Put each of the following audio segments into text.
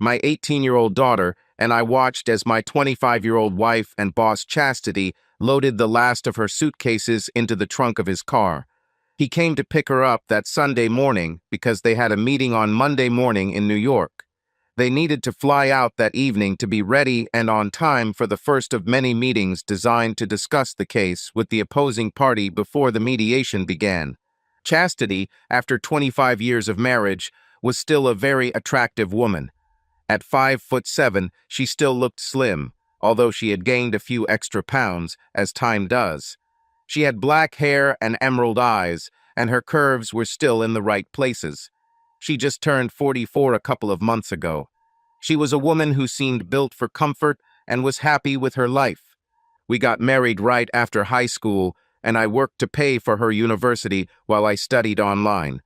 My 18-year-old daughter and I watched as my 25-year-old wife and boss Chastity loaded the last of her suitcases into the trunk of his car. He came to pick her up that Sunday morning because they had a meeting on Monday morning in New York. They needed to fly out that evening to be ready and on time for the first of many meetings designed to discuss the case with the opposing party before the mediation began. Chastity, after 25 years of marriage, was still a very attractive woman. At 5'7", she still looked slim, although she had gained a few extra pounds, as time does. She had black hair and emerald eyes, and her curves were still in the right places. She just turned 44 a couple of months ago. She was a woman who seemed built for comfort and was happy with her life. We got married right after high school, and I worked to pay for her university while I studied online.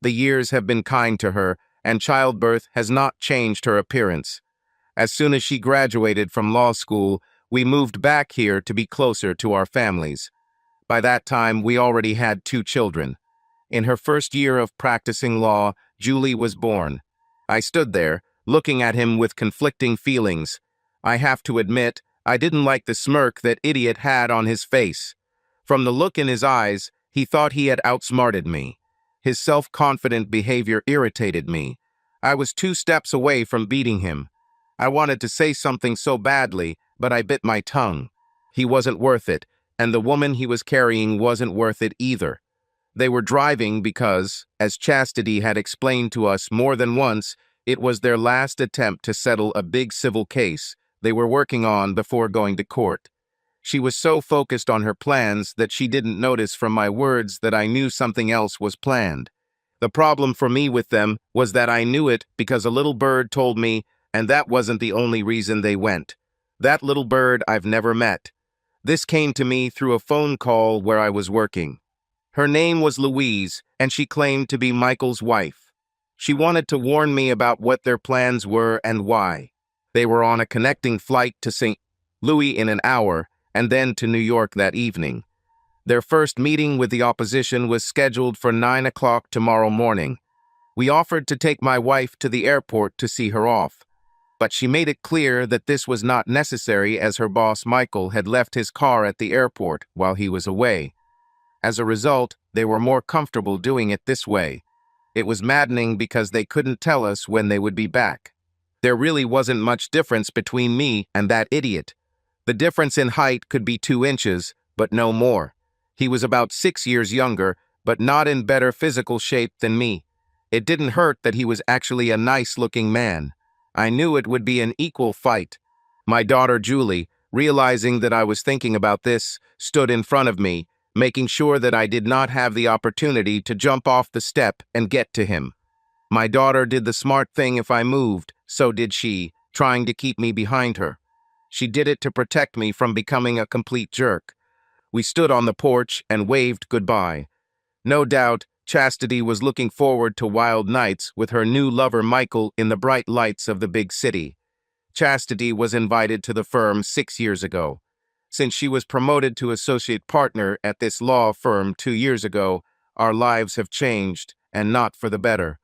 The years have been kind to her, and childbirth has not changed her appearance. As soon as she graduated from law school, we moved back here to be closer to our families. By that time, we already had 2 children. In her first year of practicing law, Julie was born. I stood there, looking at him with conflicting feelings. I have to admit, I didn't like the smirk that idiot had on his face. From the look in his eyes, he thought he had outsmarted me. His self-confident behavior irritated me. I was 2 steps away from beating him. I wanted to say something so badly, but I bit my tongue. He wasn't worth it, and the woman he was carrying wasn't worth it either. They were driving because, as Chastity had explained to us more than once, it was their last attempt to settle a big civil case they were working on before going to court. She was so focused on her plans that she didn't notice from my words that I knew something else was planned. The problem for me with them was that I knew it because a little bird told me, and that wasn't the only reason they went. That little bird I've never met. This came to me through a phone call where I was working. Her name was Louise, and she claimed to be Michael's wife. She wanted to warn me about what their plans were and why. They were on a connecting flight to St. Louis in an hour, and then to New York that evening. Their first meeting with the opposition was scheduled for 9 o'clock tomorrow morning. We offered to take my wife to the airport to see her off, but she made it clear that this was not necessary as her boss Michael had left his car at the airport while he was away. As a result, they were more comfortable doing it this way. It was maddening because they couldn't tell us when they would be back. There really wasn't much difference between me and that idiot. The difference in height could be 2 inches, but no more. He was about 6 years younger, but not in better physical shape than me. It didn't hurt that he was actually a nice-looking man. I knew it would be an equal fight. My daughter Julie, realizing that I was thinking about this, stood in front of me, making sure that I did not have the opportunity to jump off the step and get to him. My daughter did the smart thing if I moved, so did she, trying to keep me behind her. She did it to protect me from becoming a complete jerk. We stood on the porch and waved goodbye. No doubt, Chastity was looking forward to wild nights with her new lover Michael in the bright lights of the big city. Chastity was invited to the firm 6 years ago. Since she was promoted to associate partner at this law firm 2 years ago, our lives have changed, and not for the better.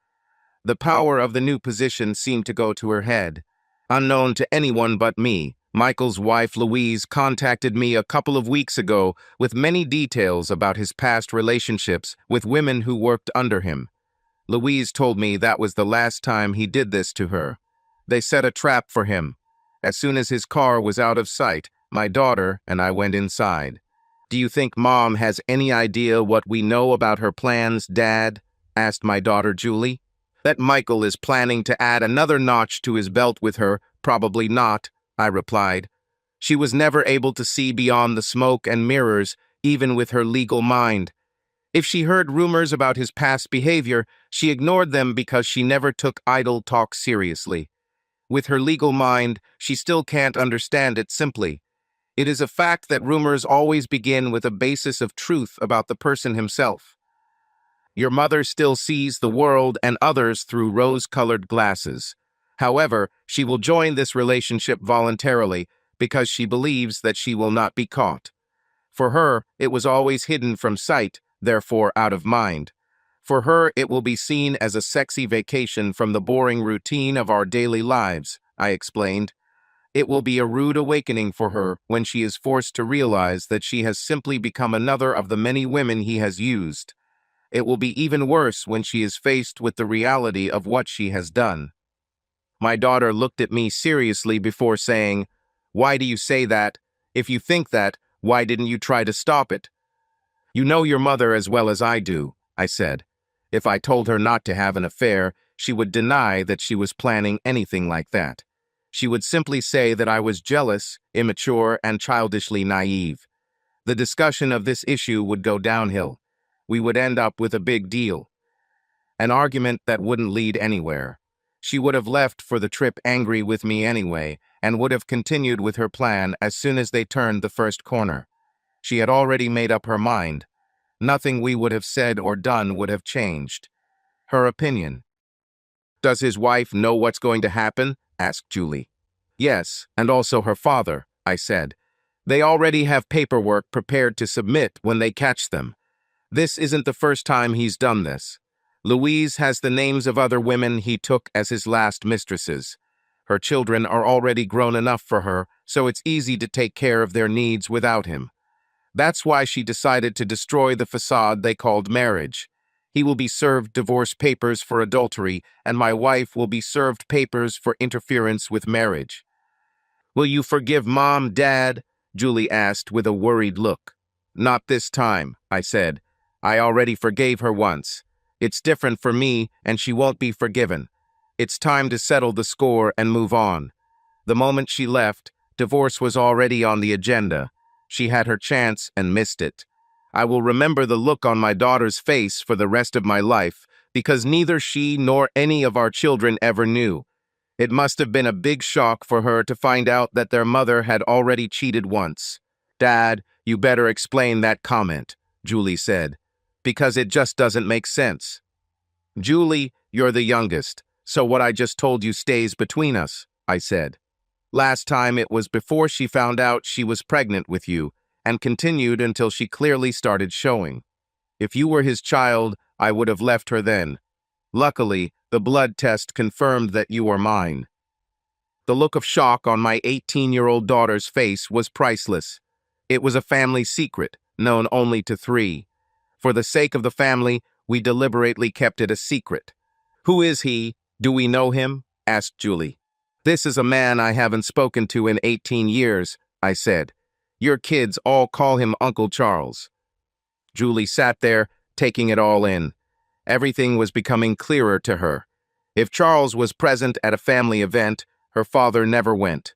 The power of the new position seemed to go to her head. Unknown to anyone but me, Michael's wife Louise contacted me a couple of weeks ago with many details about his past relationships with women who worked under him. Louise told me that was the last time he did this to her. They set a trap for him. As soon as his car was out of sight, my daughter and I went inside. "Do you think Mom has any idea what we know about her plans, Dad?" asked my daughter Julie. "That Michael is planning to add another notch to his belt with her, probably not," I replied. She was never able to see beyond the smoke and mirrors, even with her legal mind. If she heard rumors about his past behavior, she ignored them because she never took idle talk seriously. With her legal mind, she still can't understand it simply. It is a fact that rumors always begin with a basis of truth about the person himself. Your mother still sees the world and others through rose-colored glasses. However, she will join this relationship voluntarily because she believes that she will not be caught. For her, it was always hidden from sight, therefore out of mind. For her, it will be seen as a sexy vacation from the boring routine of our daily lives, I explained. It will be a rude awakening for her when she is forced to realize that she has simply become another of the many women he has used. It will be even worse when she is faced with the reality of what she has done. My daughter looked at me seriously before saying, "Why do you say that? If you think that, why didn't you try to stop it?" "You know your mother as well as I do," I said. If I told her not to have an affair, she would deny that she was planning anything like that. She would simply say that I was jealous, immature, and childishly naive. The discussion of this issue would go downhill. We would end up with a big deal. An argument that wouldn't lead anywhere. She would have left for the trip angry with me anyway, and would have continued with her plan as soon as they turned the first corner. She had already made up her mind. Nothing we would have said or done would have changed. Her opinion. "Does his wife know what's going to happen?" asked Julie. "Yes, and also her father," I said. "They already have paperwork prepared to submit when they catch them. This isn't the first time he's done this. Louise has the names of other women he took as his last mistresses. Her children are already grown enough for her, so it's easy to take care of their needs without him. That's why she decided to destroy the facade they called marriage. He will be served divorce papers for adultery, and my wife will be served papers for interference with marriage." "Will you forgive Mom, Dad?" Julie asked with a worried look. "Not this time," I said. "I already forgave her once. It's different for me, and she won't be forgiven. It's time to settle the score and move on." The moment she left, divorce was already on the agenda. She had her chance and missed it. I will remember the look on my daughter's face for the rest of my life, because neither she nor any of our children ever knew. It must have been a big shock for her to find out that their mother had already cheated once. "Dad, you better explain that comment," Julie said, "because it just doesn't make sense." "Julie, you're the youngest, so what I just told you stays between us," I said. "Last time it was before she found out she was pregnant with you, and continued until she clearly started showing. If you were his child, I would have left her then. Luckily, the blood test confirmed that you are mine." The look of shock on my 18-year-old daughter's face was priceless. It was a family secret, known only to three. For the sake of the family, we deliberately kept it a secret. "Who is he? Do we know him?" asked Julie. "This is a man I haven't spoken to in 18 years, I said. "Your kids all call him Uncle Charles." Julie sat there, taking it all in. Everything was becoming clearer to her. If Charles was present at a family event, her father never went.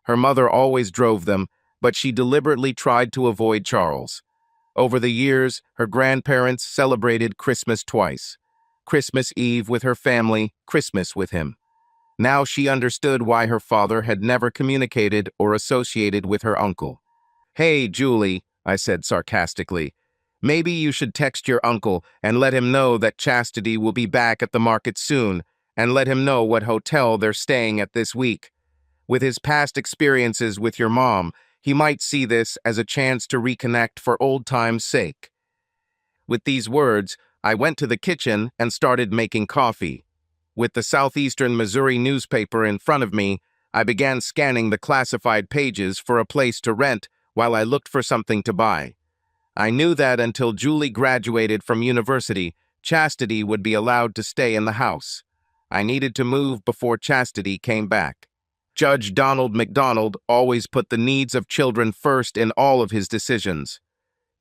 Her mother always drove them, but she deliberately tried to avoid Charles. Over the years, her grandparents celebrated Christmas twice. Christmas Eve with her family, Christmas with him. Now she understood why her father had never communicated or associated with her uncle. "Hey, Julie," I said sarcastically, "maybe you should text your uncle and let him know that Chastity will be back at the market soon, and let him know what hotel they're staying at this week. With his past experiences with your mom, he might see this as a chance to reconnect for old time's sake." With these words, I went to the kitchen and started making coffee. With the Southeastern Missouri newspaper in front of me, I began scanning the classified pages for a place to rent while I looked for something to buy. I knew that until Julie graduated from university, Chastity would be allowed to stay in the house. I needed to move before Chastity came back. Judge Donald McDonald always put the needs of children first in all of his decisions.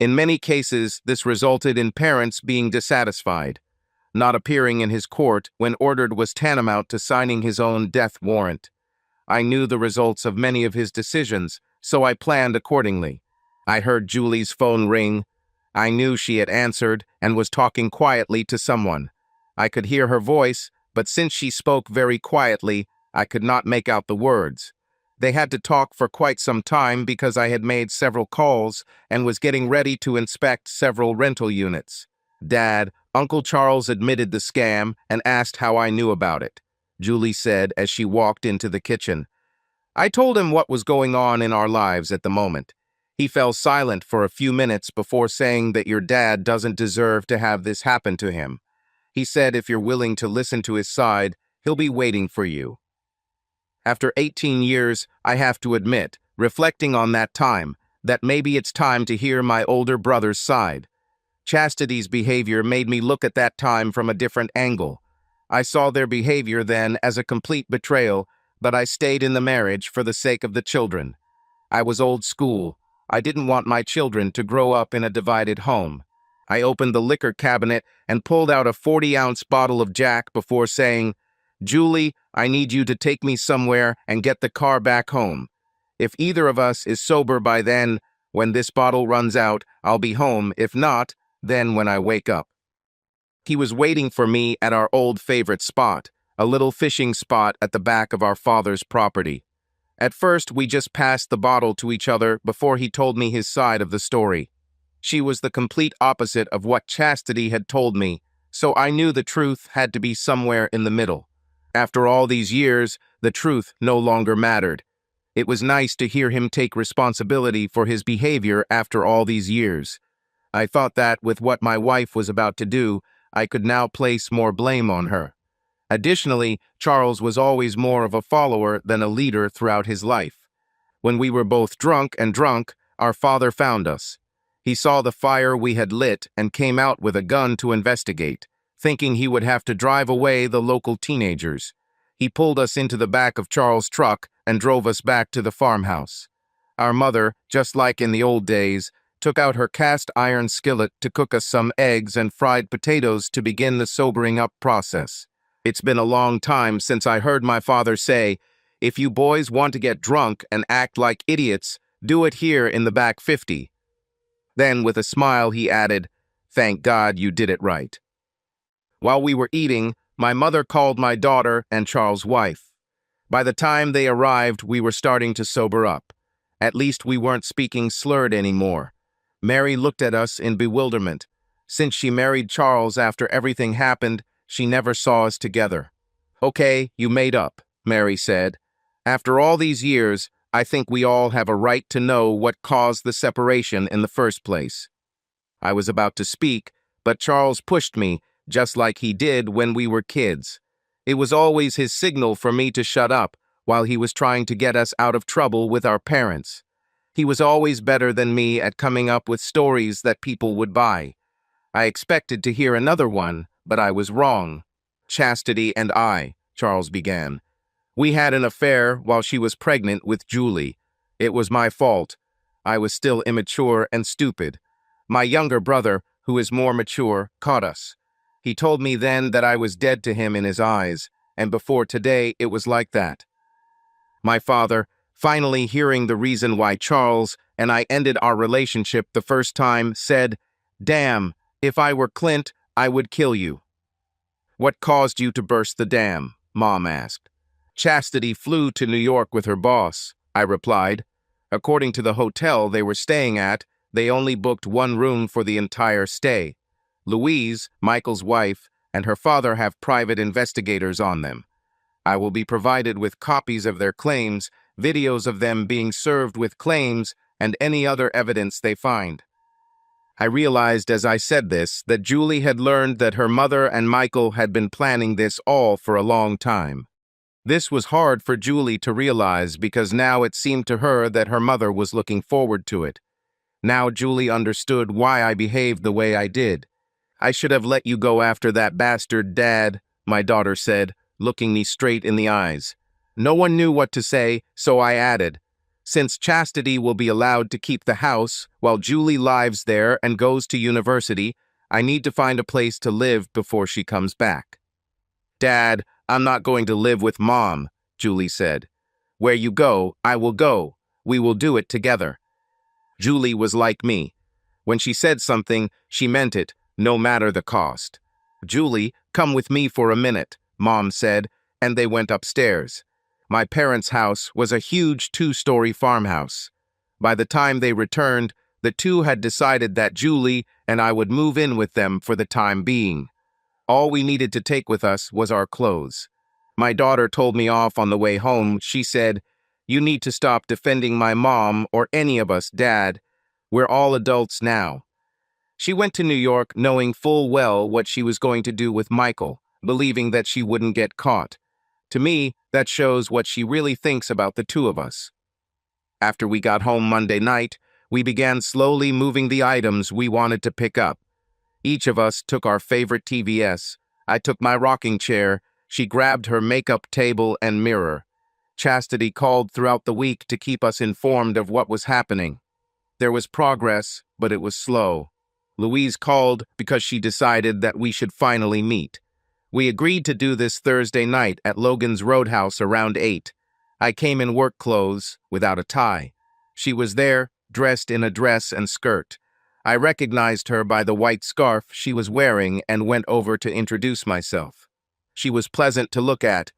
In many cases, this resulted in parents being dissatisfied. Not appearing in his court when ordered was tantamount to signing his own death warrant. I knew the results of many of his decisions, so I planned accordingly. I heard Julie's phone ring. I knew she had answered and was talking quietly to someone. I could hear her voice, but since she spoke very quietly, I could not make out the words. They had to talk for quite some time because I had made several calls and was getting ready to inspect several rental units. "Dad, Uncle Charles admitted the scam and asked how I knew about it," Julie said as she walked into the kitchen. "I told him what was going on in our lives at the moment. He fell silent for a few minutes before saying that your dad doesn't deserve to have this happen to him. He said if you're willing to listen to his side, he'll be waiting for you. After 18 years, I have to admit, reflecting on that time, that maybe it's time to hear my older brother's side. Chastity's behavior made me look at that time from a different angle. I saw their behavior then as a complete betrayal, but I stayed in the marriage for the sake of the children. I was old school. I didn't want my children to grow up in a divided home. I opened the liquor cabinet and pulled out a 40-ounce bottle of Jack before saying, "Julie, I need you to take me somewhere and get the car back home. If either of us is sober by then, when this bottle runs out, I'll be home. If not, then when I wake up." He was waiting for me at our old favorite spot, a little fishing spot at the back of our father's property. At first, we just passed the bottle to each other before he told me his side of the story. She was the complete opposite of what Chastity had told me, so I knew the truth had to be somewhere in the middle. After all these years, the truth no longer mattered. It was nice to hear him take responsibility for his behavior after all these years. I thought that, with what my wife was about to do, I could now place more blame on her. Additionally, Charles was always more of a follower than a leader throughout his life. When we were both drunk, our father found us. He saw the fire we had lit and came out with a gun to investigate, thinking he would have to drive away the local teenagers. He pulled us into the back of Charles' truck and drove us back to the farmhouse. Our mother, just like in the old days, took out her cast iron skillet to cook us some eggs and fried potatoes to begin the sobering up process. It's been a long time since I heard my father say, "If you boys want to get drunk and act like idiots, do it here in the back 50. Then, with a smile, he added, "Thank God you did it right." While we were eating, my mother called my daughter and Charles' wife. By the time they arrived, we were starting to sober up. At least we weren't speaking slurred anymore. Mary looked at us in bewilderment. Since she married Charles after everything happened, she never saw us together. "Okay, you made up," Mary said. "After all these years, I think we all have a right to know what caused the separation in the first place." I was about to speak, but Charles pushed me, just like he did when we were kids. It was always his signal for me to shut up while he was trying to get us out of trouble with our parents. He was always better than me at coming up with stories that people would buy. I expected to hear another one, but I was wrong. "Chastity and I," Charles began. "We had an affair while she was pregnant with Julie. It was my fault. I was still immature and stupid. My younger brother, who is more mature, caught us. He told me then that I was dead to him in his eyes, and before today it was like that." My father, finally hearing the reason why Charles and I ended our relationship the first time, said, "Damn, if I were Clint, I would kill you." "What caused you to burst the dam?" Mom asked. "Chastity flew to New York with her boss," I replied. According to the hotel they were staying at, they only booked one room for the entire stay. Louise, Michael's wife, and her father have private investigators on them. I will be provided with copies of their claims, videos of them being served with claims, and any other evidence they find. I realized as I said this that Julie had learned that her mother and Michael had been planning this all for a long time. This was hard for Julie to realize because now it seemed to her that her mother was looking forward to it. Now Julie understood why I behaved the way I did. "I should have let you go after that bastard, Dad," my daughter said, looking me straight in the eyes. No one knew what to say, so I added, "Since Chastity will be allowed to keep the house while Julie lives there and goes to university, I need to find a place to live before she comes back." "Dad, I'm not going to live with Mom," Julie said. "Where you go, I will go. We will do it together." Julie was like me. When she said something, she meant it, no matter the cost. "Julie, come with me for a minute," Mom said, and they went upstairs. My parents' house was a huge 2-story farmhouse. By the time they returned, the two had decided that Julie and I would move in with them for the time being. All we needed to take with us was our clothes. My daughter told me off on the way home. She said, "You need to stop defending my mom or any of us, Dad. We're all adults now." She went to New York knowing full well what she was going to do with Michael, believing that she wouldn't get caught. To me, that shows what she really thinks about the two of us. After we got home Monday night, we began slowly moving the items we wanted to pick up. Each of us took our favorite TVS. I took my rocking chair. She grabbed her makeup table and mirror. Chastity called throughout the week to keep us informed of what was happening. There was progress, but it was slow. Louise called because she decided that we should finally meet. We agreed to do this Thursday night at Logan's Roadhouse around 8. I came in work clothes, without a tie. She was there, dressed in a dress and skirt. I recognized her by the white scarf she was wearing and went over to introduce myself. She was pleasant to look at.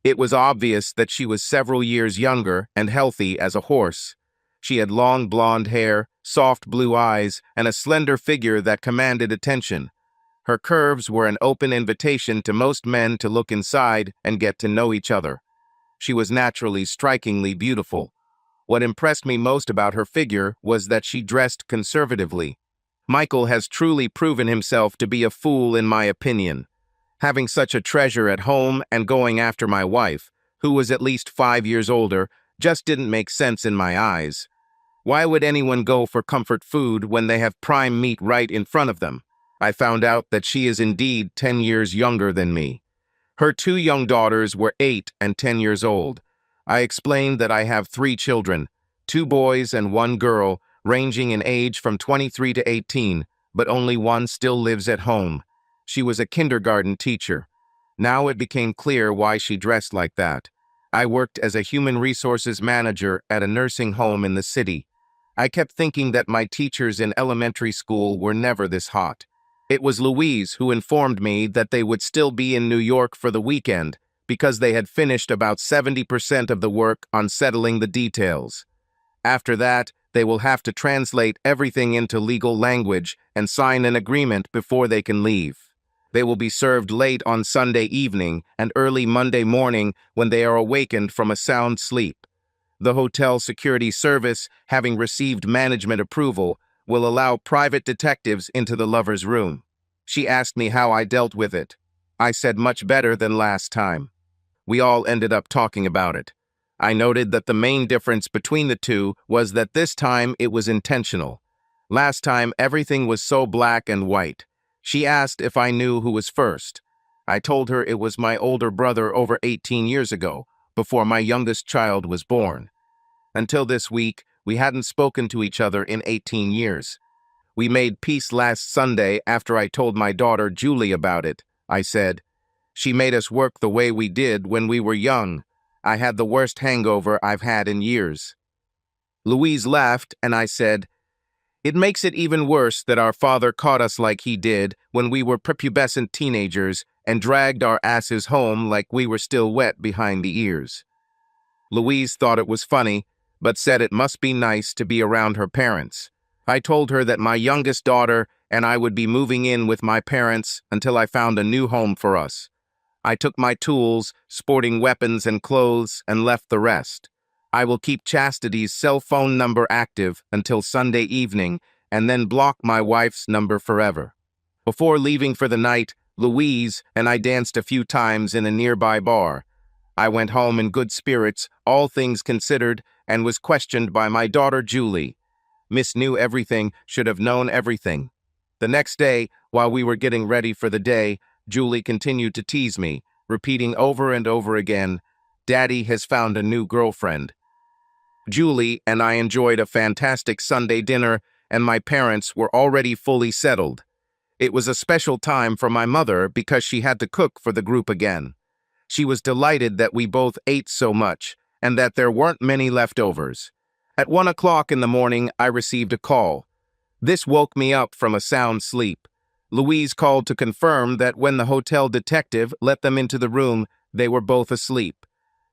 It was obvious that she was several years younger and healthy as a horse. She had long blonde hair, soft blue eyes, and a slender figure that commanded attention. Her curves were an open invitation to most men to look inside and get to know each other. She was naturally strikingly beautiful. What impressed me most about her figure was that she dressed conservatively. Michael has truly proven himself to be a fool in my opinion. Having such a treasure at home and going after my wife, who was at least 5 years older, just didn't make sense in my eyes. Why would anyone go for comfort food when they have prime meat right in front of them? I found out that she is indeed 10 years younger than me. Her 2 young daughters were 8 and 10 years old. I explained that I have 3 children, 2 boys and 1 girl, ranging in age from 23 to 18, but only one still lives at home. She was a kindergarten teacher. Now it became clear why she dressed like that. I worked as a human resources manager at a nursing home in the city. I kept thinking that my teachers in elementary school were never this hot. It was Louise who informed me that they would still be in New York for the weekend because they had finished about 70% of the work on settling the details. After that, they will have to translate everything into legal language and sign an agreement before they can leave. They will be served late on Sunday evening and early Monday morning when they are awakened from a sound sleep. The hotel security service, having received management approval, will allow private detectives into the lover's room. She asked me how I dealt with it. I said much better than last time. We all ended up talking about it. I noted that the main difference between the two was that this time it was intentional. Last time everything was so black and white. She asked if I knew who was first. I told her it was my older brother over 18 years ago, before my youngest child was born. Until this week, we hadn't spoken to each other in 18 years. We made peace last Sunday after I told my daughter Julie about it. I said, "She made us work the way we did when we were young. I had the worst hangover I've had in years." Louise laughed and I said, "It makes it even worse that our father caught us like he did when we were prepubescent teenagers and dragged our asses home like we were still wet behind the ears." Louise thought it was funny, but said it must be nice to be around her parents. I told her that my youngest daughter and I would be moving in with my parents until I found a new home for us. I took my tools, sporting weapons and clothes, and left the rest. I will keep Chastity's cell phone number active until Sunday evening and then block my wife's number forever. Before leaving for the night, Louise and I danced a few times in a nearby bar. I went home in good spirits, all things considered, and was questioned by my daughter Julie. Miss knew everything, should have known everything. The next day, while we were getting ready for the day, Julie continued to tease me, repeating over and over again, "Daddy has found a new girlfriend." Julie and I enjoyed a fantastic Sunday dinner, and my parents were already fully settled. It was a special time for my mother because she had to cook for the group again. She was delighted that we both ate so much and that there weren't many leftovers. At 1 o'clock in the morning, I received a call. This woke me up from a sound sleep. Louise called to confirm that when the hotel detective let them into the room, they were both asleep.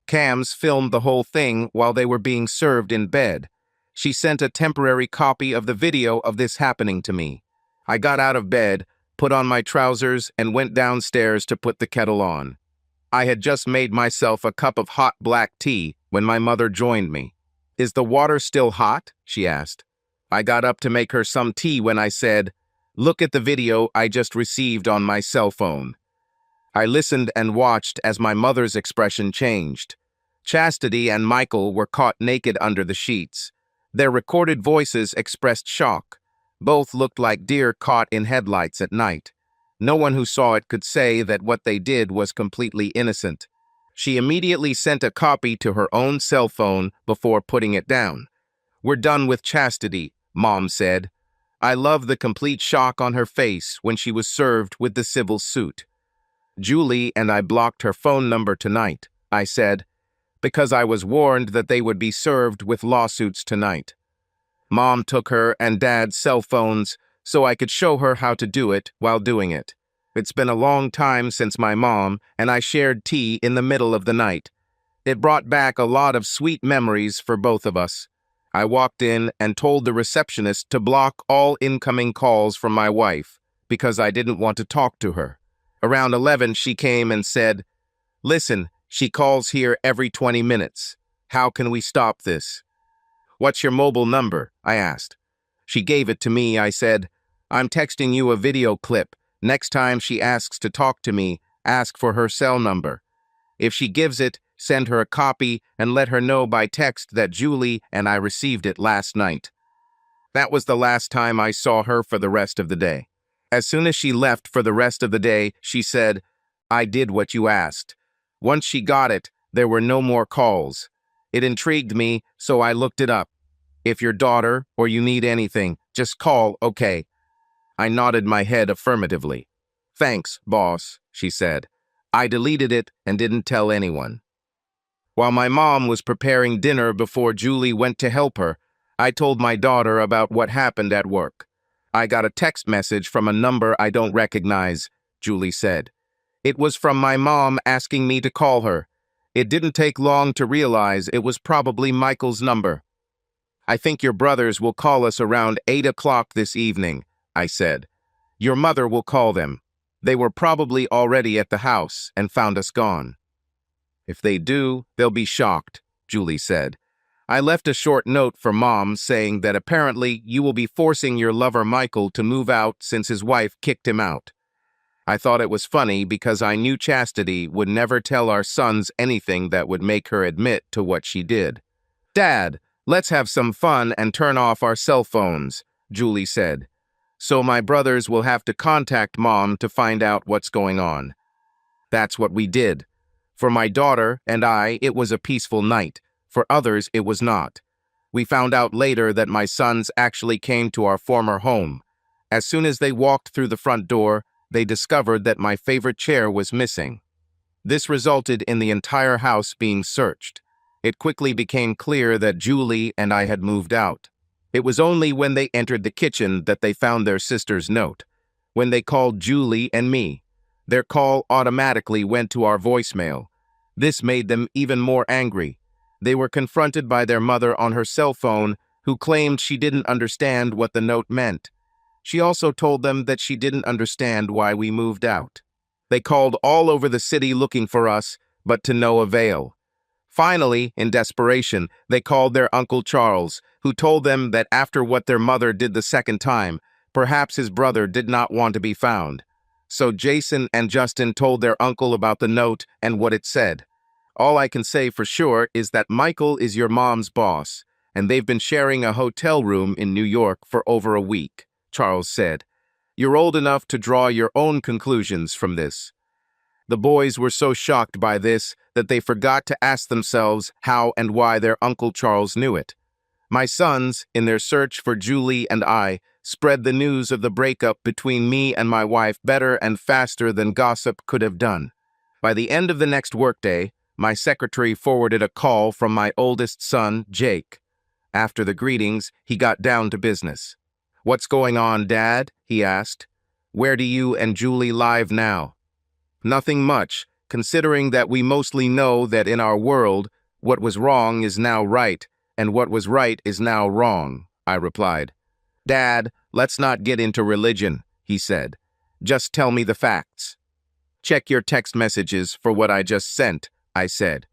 Cams filmed the whole thing while they were being served in bed. She sent a temporary copy of the video of this happening to me. I got out of bed, put on my trousers, and went downstairs to put the kettle on. I had just made myself a cup of hot black tea when my mother joined me. "Is the water still hot?" she asked. I got up to make her some tea when I said, Look at the video I just received on my cell phone. I listened and watched as my mother's expression changed. Chastity and Michael were caught naked under the sheets. Their recorded voices expressed shock. Both looked like deer caught in headlights at night. No one who saw it could say that what they did was completely innocent. She immediately sent a copy to her own cell phone before putting it down. "We're done with Chastity," Mom said. I love the complete shock on her face when she was served with the civil suit. "Julie and I blocked her phone number tonight," I said, "because I was warned that they would be served with lawsuits tonight." Mom took her and Dad's cell phones so I could show her how to do it while doing it. It's been a long time since my mom and I shared tea in the middle of the night. It brought back a lot of sweet memories for both of us. I walked in and told the receptionist to block all incoming calls from my wife because I didn't want to talk to her. Around 11, she came and said, "Listen, she calls here every 20 minutes. How can we stop this?" "What's your mobile number?" I asked. She gave it to me. I said, "I'm texting you a video clip. Next time she asks to talk to me, ask for her cell number. If she gives it, send her a copy and let her know by text that Julie and I received it last night." That was the last time I saw her for the rest of the day. As soon as she left for the rest of the day, she said, "I did what you asked." Once she got it, there were no more calls. It intrigued me, so I looked it up. "If your daughter or you need anything, just call, okay?" I nodded my head affirmatively. "Thanks, boss," she said. I deleted it and didn't tell anyone. While my mom was preparing dinner before Julie went to help her, I told my daughter about what happened at work. "I got a text message from a number I don't recognize," Julie said. "It was from my mom asking me to call her. It didn't take long to realize it was probably Michael's number." "I think your brothers will call us around 8 o'clock this evening," I said. "Your mother will call them. They were probably already at the house and found us gone." "If they do, they'll be shocked," Julie said. "I left a short note for Mom saying that apparently you will be forcing your lover Michael to move out since his wife kicked him out." I thought it was funny because I knew Chastity would never tell our sons anything that would make her admit to what she did. "Dad, let's have some fun and turn off our cell phones," Julie said. "So my brothers will have to contact Mom to find out what's going on." That's what we did. For my daughter and I, it was a peaceful night. For others, it was not. We found out later that my sons actually came to our former home. As soon as they walked through the front door, they discovered that my favorite chair was missing. This resulted in the entire house being searched. It quickly became clear that Julie and I had moved out. It was only when they entered the kitchen that they found their sister's note. When they called Julie and me, their call automatically went to our voicemail. This made them even more angry. They were confronted by their mother on her cell phone, who claimed she didn't understand what the note meant. She also told them that she didn't understand why we moved out. They called all over the city looking for us, but to no avail. Finally, in desperation, they called their Uncle Charles, who told them that after what their mother did the second time, perhaps his brother did not want to be found. So Jason and Justin told their uncle about the note and what it said. "All I can say for sure is that Michael is your mom's boss, and they've been sharing a hotel room in New York for over a week," Charles said. "You're old enough to draw your own conclusions from this." The boys were so shocked by this that they forgot to ask themselves how and why their Uncle Charles knew it. My sons, in their search for Julie and I, spread the news of the breakup between me and my wife better and faster than gossip could have done. By the end of the next workday, my secretary forwarded a call from my oldest son, Jake. After the greetings, he got down to business. "What's going on, Dad?" he asked. "Where do you and Julie live now?" "Nothing much, considering that we mostly know that in our world, what was wrong is now right, and what was right is now wrong," I replied. "Dad, let's not get into religion," he said. "Just tell me the facts." "Check your text messages for what I just sent," I said.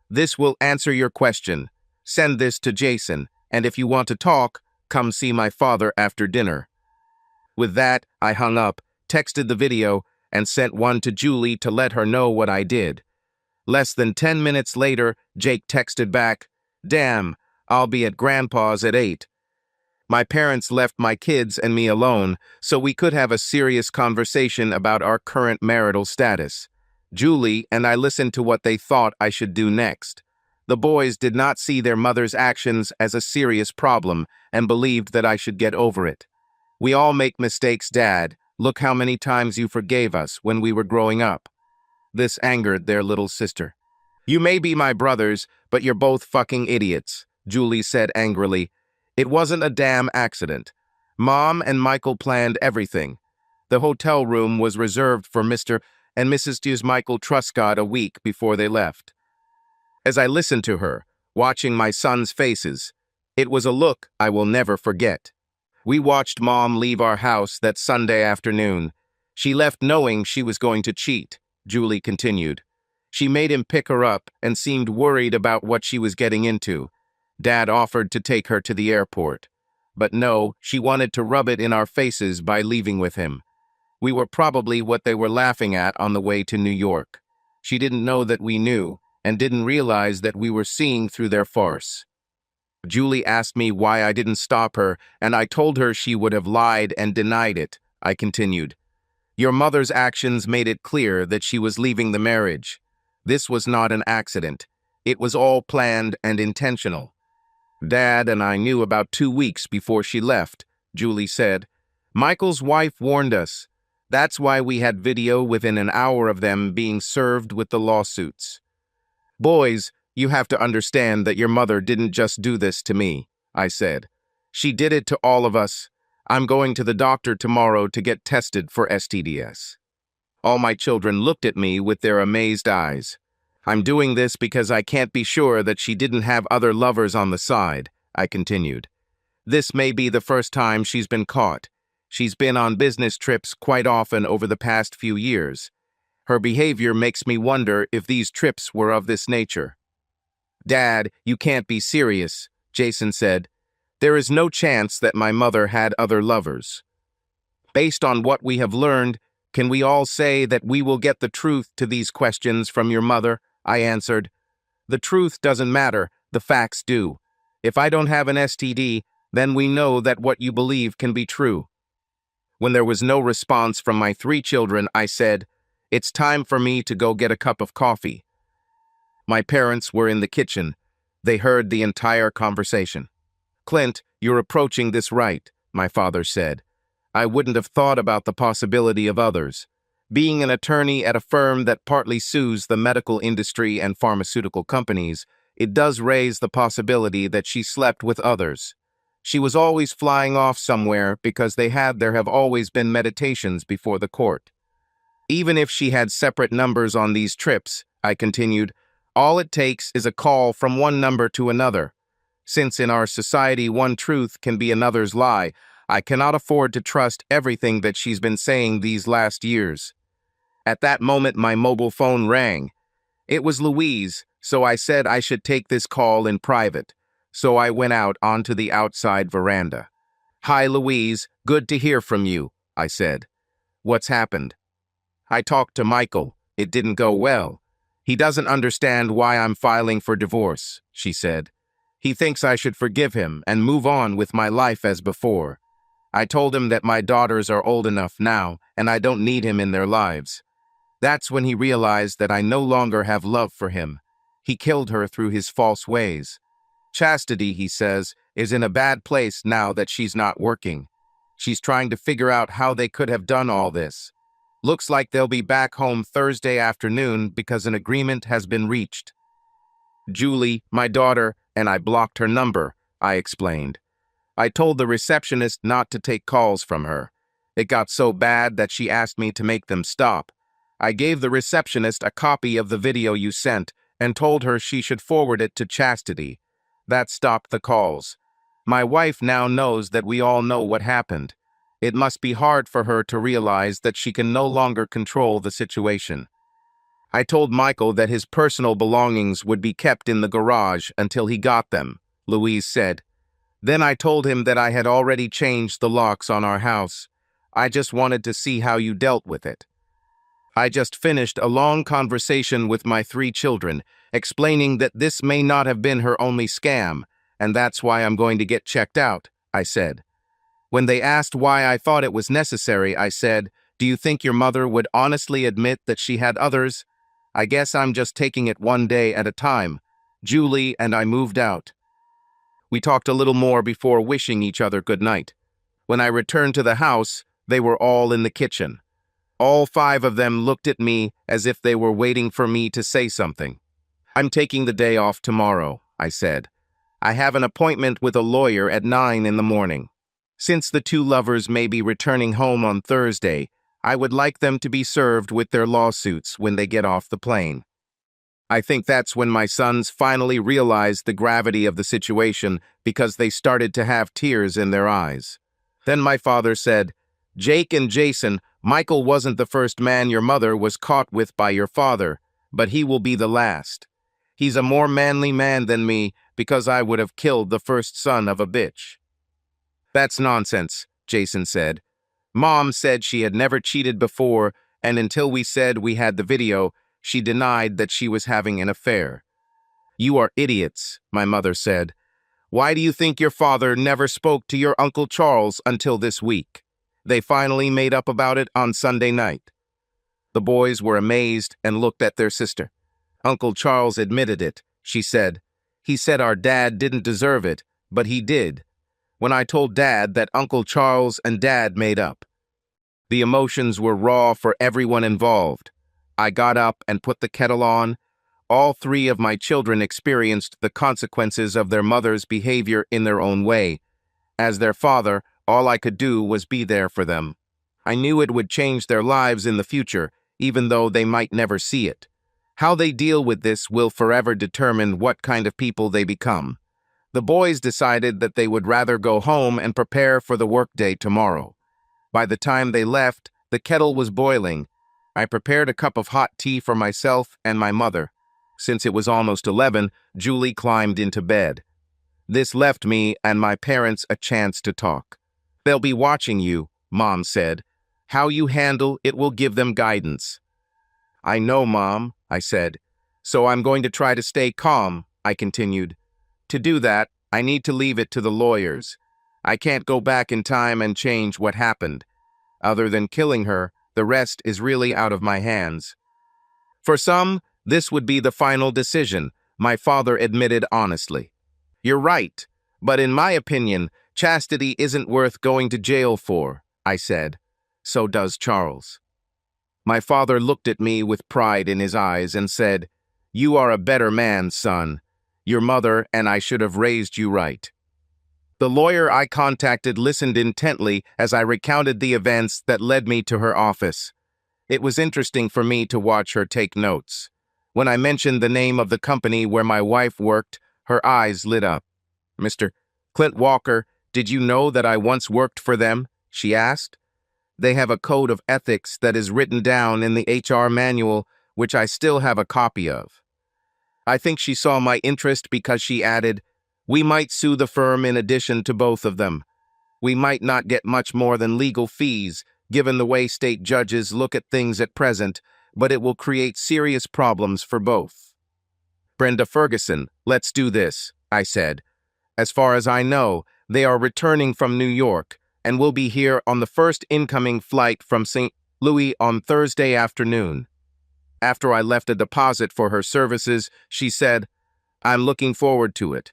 "This will answer your question. Send this to Jason, and if you want to talk, come see my father after dinner." With that, I hung up, texted the video, and sent one to Julie to let her know what I did. Less than 10 minutes later, Jake texted back, "Damn, I'll be at Grandpa's at 8. My parents left my kids and me alone, so we could have a serious conversation about our current marital status. Julie and I listened to what they thought I should do next. The boys did not see their mother's actions as a serious problem and believed that I should get over it. We all make mistakes, Dad. Look how many times you forgave us when we were growing up." This angered their little sister. "You may be my brothers, but you're both fucking idiots," Julie said angrily. "It wasn't a damn accident. Mom and Michael planned everything. The hotel room was reserved for Mr. and Mrs. Michael Truscott a week before they left." As I listened to her, watching my sons' faces, it was a look I will never forget. We watched Mom leave our house that Sunday afternoon. She left knowing she was going to cheat, Julie continued. She made him pick her up and seemed worried about what she was getting into. Dad offered to take her to the airport. But no, she wanted to rub it in our faces by leaving with him. We were probably what they were laughing at on the way to New York. She didn't know that we knew, and didn't realize that we were seeing through their farce. Julie asked me why I didn't stop her, and I told her she would have lied and denied it. I continued. "Your mother's actions made it clear that she was leaving the marriage. This was not an accident. It was all planned and intentional. Dad and I knew about 2 weeks before she left," Julie said. "Michael's wife warned us. That's why we had video within an hour of them being served with the lawsuits. Boys, you have to understand that your mother didn't just do this to me," I said. "She did it to all of us. I'm going to the doctor tomorrow to get tested for STDs." All my children looked at me with their amazed eyes. "I'm doing this because I can't be sure that she didn't have other lovers on the side," I continued. "This may be the first time she's been caught. She's been on business trips quite often over the past few years. Her behavior makes me wonder if these trips were of this nature." "Dad, you can't be serious," Jason said. "There is no chance that my mother had other lovers." "Based on what we have learned, can we all say that we will get the truth to these questions from your mother?" I answered. "The truth doesn't matter, the facts do. If I don't have an STD, then we know that what you believe can be true." When there was no response from my 3 children, I said, "It's time for me to go get a cup of coffee." My parents were in the kitchen. They heard the entire conversation. "Clint, you're approaching this right," my father said. "I wouldn't have thought about the possibility of others. Being an attorney at a firm that partly sues the medical industry and pharmaceutical companies, it does raise the possibility that she slept with others. She was always flying off somewhere because there have always been meditations before the court. Even if she had separate numbers on these trips," I continued, "all it takes is a call from one number to another. Since in our society one truth can be another's lie, I cannot afford to trust everything that she's been saying these last years." At that moment, my mobile phone rang. It was Louise, so I said I should take this call in private. So I went out onto the outside veranda. "Hi, Louise. Good to hear from you," I said. "What's happened?" "I talked to Michael. It didn't go well. He doesn't understand why I'm filing for divorce," she said. "He thinks I should forgive him and move on with my life as before. I told him that my daughters are old enough now and I don't need him in their lives. That's when he realized that I no longer have love for him. He killed her through his false ways. Chastity, he says, is in a bad place now that she's not working. She's trying to figure out how they could have done all this. Looks like they'll be back home Thursday afternoon because an agreement has been reached." "Julie, my daughter, and I blocked her number," I explained. "I told the receptionist not to take calls from her. It got so bad that she asked me to make them stop. I gave the receptionist a copy of the video you sent and told her she should forward it to Chastity. That stopped the calls. My wife now knows that we all know what happened. It must be hard for her to realize that she can no longer control the situation. I told Michael that his personal belongings would be kept in the garage until he got them," Louise said. "Then I told him that I had already changed the locks on our house. I just wanted to see how you dealt with it. I just finished a long conversation with my 3 children, explaining that this may not have been her only scam, and that's why I'm going to get checked out, I said. When they asked why I thought it was necessary, I said, "Do you think your mother would honestly admit that she had others? I guess I'm just taking it one day at a time." Julie and I moved out. We talked a little more before wishing each other good night. When I returned to the house, they were all in the kitchen. All 5 of them looked at me as if they were waiting for me to say something. "I'm taking the day off tomorrow," I said. "I have an appointment with a lawyer at 9 in the morning. Since the 2 lovers may be returning home on Thursday, I would like them to be served with their lawsuits when they get off the plane." I think that's when my sons finally realized the gravity of the situation because they started to have tears in their eyes. Then my father said, "Jake and Jason, Michael wasn't the first man your mother was caught with by your father, but he will be the last. He's a more manly man than me because I would have killed the first son of a bitch." "That's nonsense," Jason said. "Mom said she had never cheated before, and until we said we had the video, she denied that she was having an affair." "You are idiots," my mother said. "Why do you think your father never spoke to your Uncle Charles until this week? They finally made up about it on Sunday night." The boys were amazed and looked at their sister. "Uncle Charles admitted it," she said. "He said our dad didn't deserve it, but he did. When I told Dad that Uncle Charles and Dad made up." The emotions were raw for everyone involved. I got up and put the kettle on. All 3 of my children experienced the consequences of their mother's behavior in their own way. As their father, all I could do was be there for them. I knew it would change their lives in the future, even though they might never see it. How they deal with this will forever determine what kind of people they become. The boys decided that they would rather go home and prepare for the workday tomorrow. By the time they left, the kettle was boiling. I prepared a cup of hot tea for myself and my mother. Since it was almost 11, Julie climbed into bed. This left me and my parents a chance to talk. "They'll be watching you," Mom said. "How you handle it will give them guidance." "I know, Mom," I said. "So I'm going to try to stay calm," I continued. "To do that, I need to leave it to the lawyers. I can't go back in time and change what happened. Other than killing her, the rest is really out of my hands." For some, this would be the final decision, my father admitted honestly. "You're right, but in my opinion, chastity isn't worth going to jail for," I said. "So does Charles." My father looked at me with pride in his eyes and said, "You are a better man, son. Your mother and I should have raised you right." The lawyer I contacted listened intently as I recounted the events that led me to her office. It was interesting for me to watch her take notes. When I mentioned the name of the company where my wife worked, her eyes lit up. "Mr. Clint Walker, did you know that I once worked for them?" she asked. "They have a code of ethics that is written down in the HR manual, which I still have a copy of." I think she saw my interest because she added, "We might sue the firm in addition to both of them. We might not get much more than legal fees, given the way state judges look at things at present, but it will create serious problems for both." "Brenda Ferguson, let's do this," I said. "As far as I know, they are returning from New York and will be here on the first incoming flight from St. Louis on Thursday afternoon." After I left a deposit for her services, she said, "I'm looking forward to it.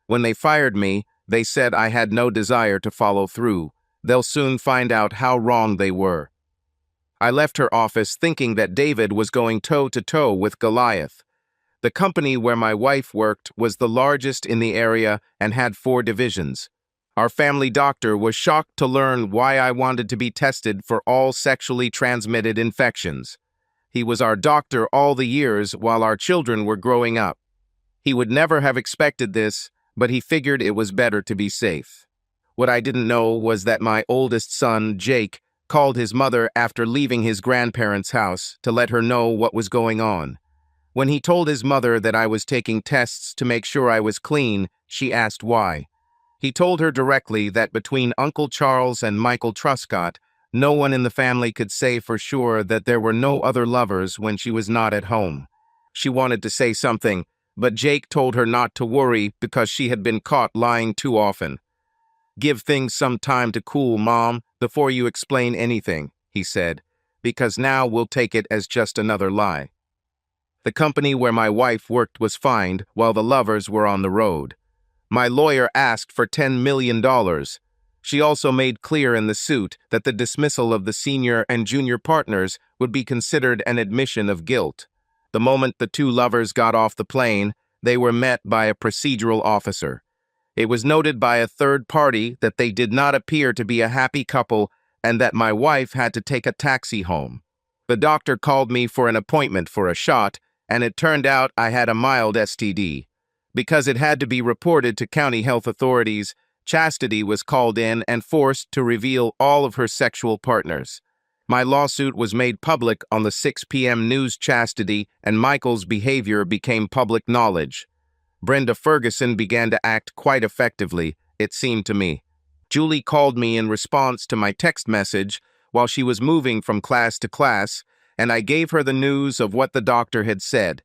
When they fired me, they said I had no desire to follow through. They'll soon find out how wrong they were." I left her office thinking that David was going toe-to-toe with Goliath. The company where my wife worked was the largest in the area and had 4 divisions. Our family doctor was shocked to learn why I wanted to be tested for all sexually transmitted infections. He was our doctor all the years while our children were growing up. He would never have expected this, but he figured it was better to be safe. What I didn't know was that my oldest son, Jake, called his mother after leaving his grandparents' house to let her know what was going on. When he told his mother that I was taking tests to make sure I was clean, she asked why. He told her directly that between Uncle Charles and Michael Truscott, No one in the family could say for sure that there were no other lovers when she was not at home. She wanted to say something, but Jake told her not to worry because she had been caught lying too often. "Give things some time to cool, Mom, before you explain anything," he said, "because now we'll take it as just another lie." The company where my wife worked was fined while the lovers were on the road. My lawyer asked for $10 million. She also made clear in the suit that the dismissal of the senior and junior partners would be considered an admission of guilt. The moment the two lovers got off the plane, they were met by a procedural officer. It was noted by a third party that they did not appear to be a happy couple and that my wife had to take a taxi home. The doctor called me for an appointment for a shot, and it turned out I had a mild STD. Because it had to be reported to county health authorities, Chastity was called in and forced to reveal all of her sexual partners. My lawsuit was made public on the 6 p.m. news. Chastity and Michael's behavior became public knowledge. Brenda Ferguson began to act quite effectively, it seemed to me. Julie called me in response to my text message while she was moving from class to class, and I gave her the news of what the doctor had said.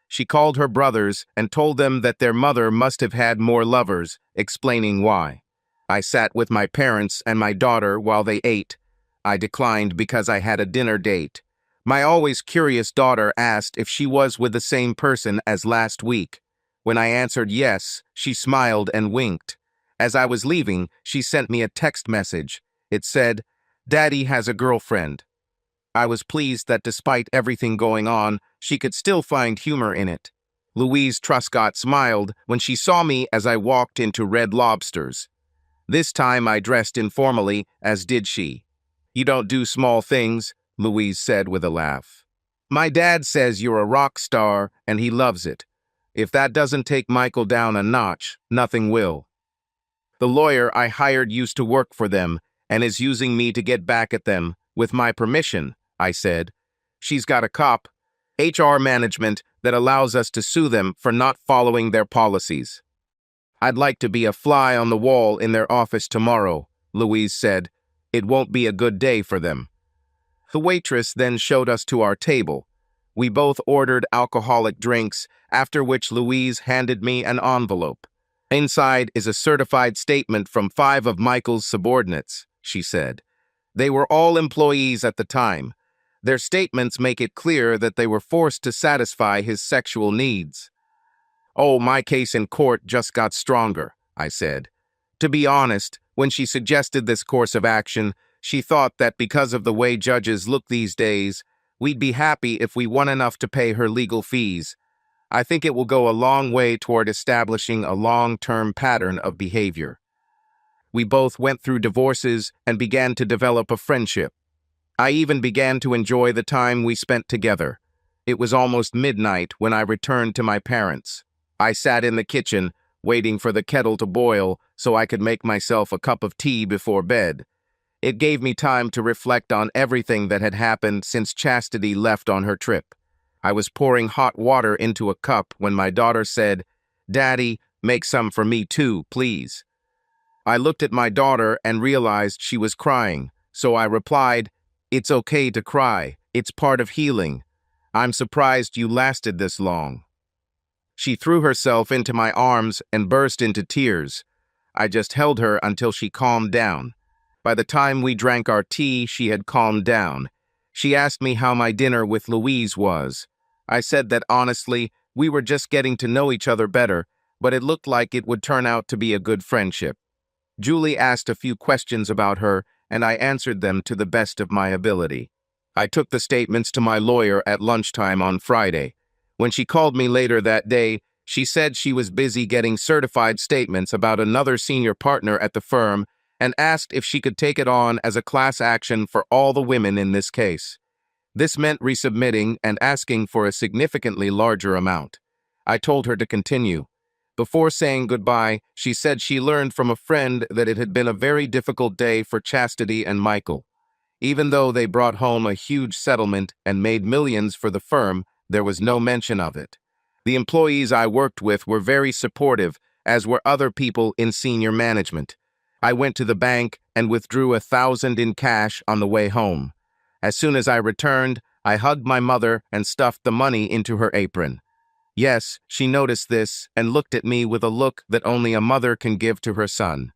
She called her brothers and told them that their mother must have had more lovers, explaining why. I sat with my parents and my daughter while they ate. I declined because I had a dinner date. My always curious daughter asked if she was with the same person as last week. When I answered yes, she smiled and winked. As I was leaving, she sent me a text message. It said, "Daddy has a girlfriend." I was pleased that despite everything going on, she could still find humor in it. Louise Truscott smiled when she saw me as I walked into Red Lobster's. This time I dressed informally, as did she. "You don't do small things," Louise said with a laugh. "My dad says you're a rock star, and he loves it. If that doesn't take Michael down a notch, nothing will." The lawyer I hired used to work for them and is using me to get back at them, with my permission, I said. "She's got a cop, HR management, that allows us to sue them for not following their policies." "I'd like to be a fly on the wall in their office tomorrow," Louise said. "It won't be a good day for them." The waitress then showed us to our table. We both ordered alcoholic drinks, after which Louise handed me an envelope. "Inside is a certified statement from 5 of Michael's subordinates," she said. "They were all employees at the time. Their statements make it clear that they were forced to satisfy his sexual needs." "Oh, my case in court just got stronger," I said. To be honest, when she suggested this course of action, she thought that because of the way judges look these days, we'd be happy if we won enough to pay her legal fees. I think it will go a long way toward establishing a long-term pattern of behavior. We both went through divorces and began to develop a friendship. I even began to enjoy the time we spent together. It was almost midnight when I returned to my parents. I sat in the kitchen, waiting for the kettle to boil so I could make myself a cup of tea before bed. It gave me time to reflect on everything that had happened since Chastity left on her trip. I was pouring hot water into a cup when my daughter said, "Daddy, make some for me too, please." I looked at my daughter and realized she was crying, so I replied, "It's okay to cry. It's part of healing. I'm surprised you lasted this long." She threw herself into my arms and burst into tears. I just held her until she calmed down. By the time we drank our tea, she had calmed down. She asked me how my dinner with Louise was. I said that honestly, we were just getting to know each other better, but it looked like it would turn out to be a good friendship. Julie asked a few questions about her, and I answered them to the best of my ability. I took the statements to my lawyer at lunchtime on Friday. When she called me later that day, she said she was busy getting certified statements about another senior partner at the firm and asked if she could take it on as a class action for all the women in this case. This meant resubmitting and asking for a significantly larger amount. I told her to continue. Before saying goodbye, she said she learned from a friend that it had been a very difficult day for Chastity and Michael. Even though they brought home a huge settlement and made millions for the firm, there was no mention of it. The employees I worked with were very supportive, as were other people in senior management. I went to the bank and withdrew 1,000 in cash on the way home. As soon as I returned, I hugged my mother and stuffed the money into her apron. Yes, she noticed this and looked at me with a look that only a mother can give to her son.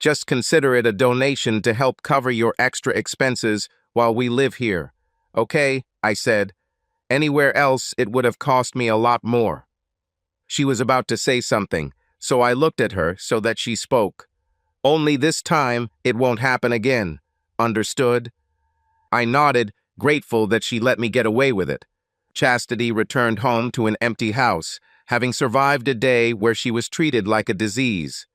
Just consider it a donation to help cover your extra expenses while we live here. Okay, I said. Anywhere else, it would have cost me a lot more. She was about to say something, so I looked at her so that she spoke. Only this time, it won't happen again. Understood? I nodded, grateful that she let me get away with it. Chastity returned home to an empty house, having survived a day where she was treated like a disease.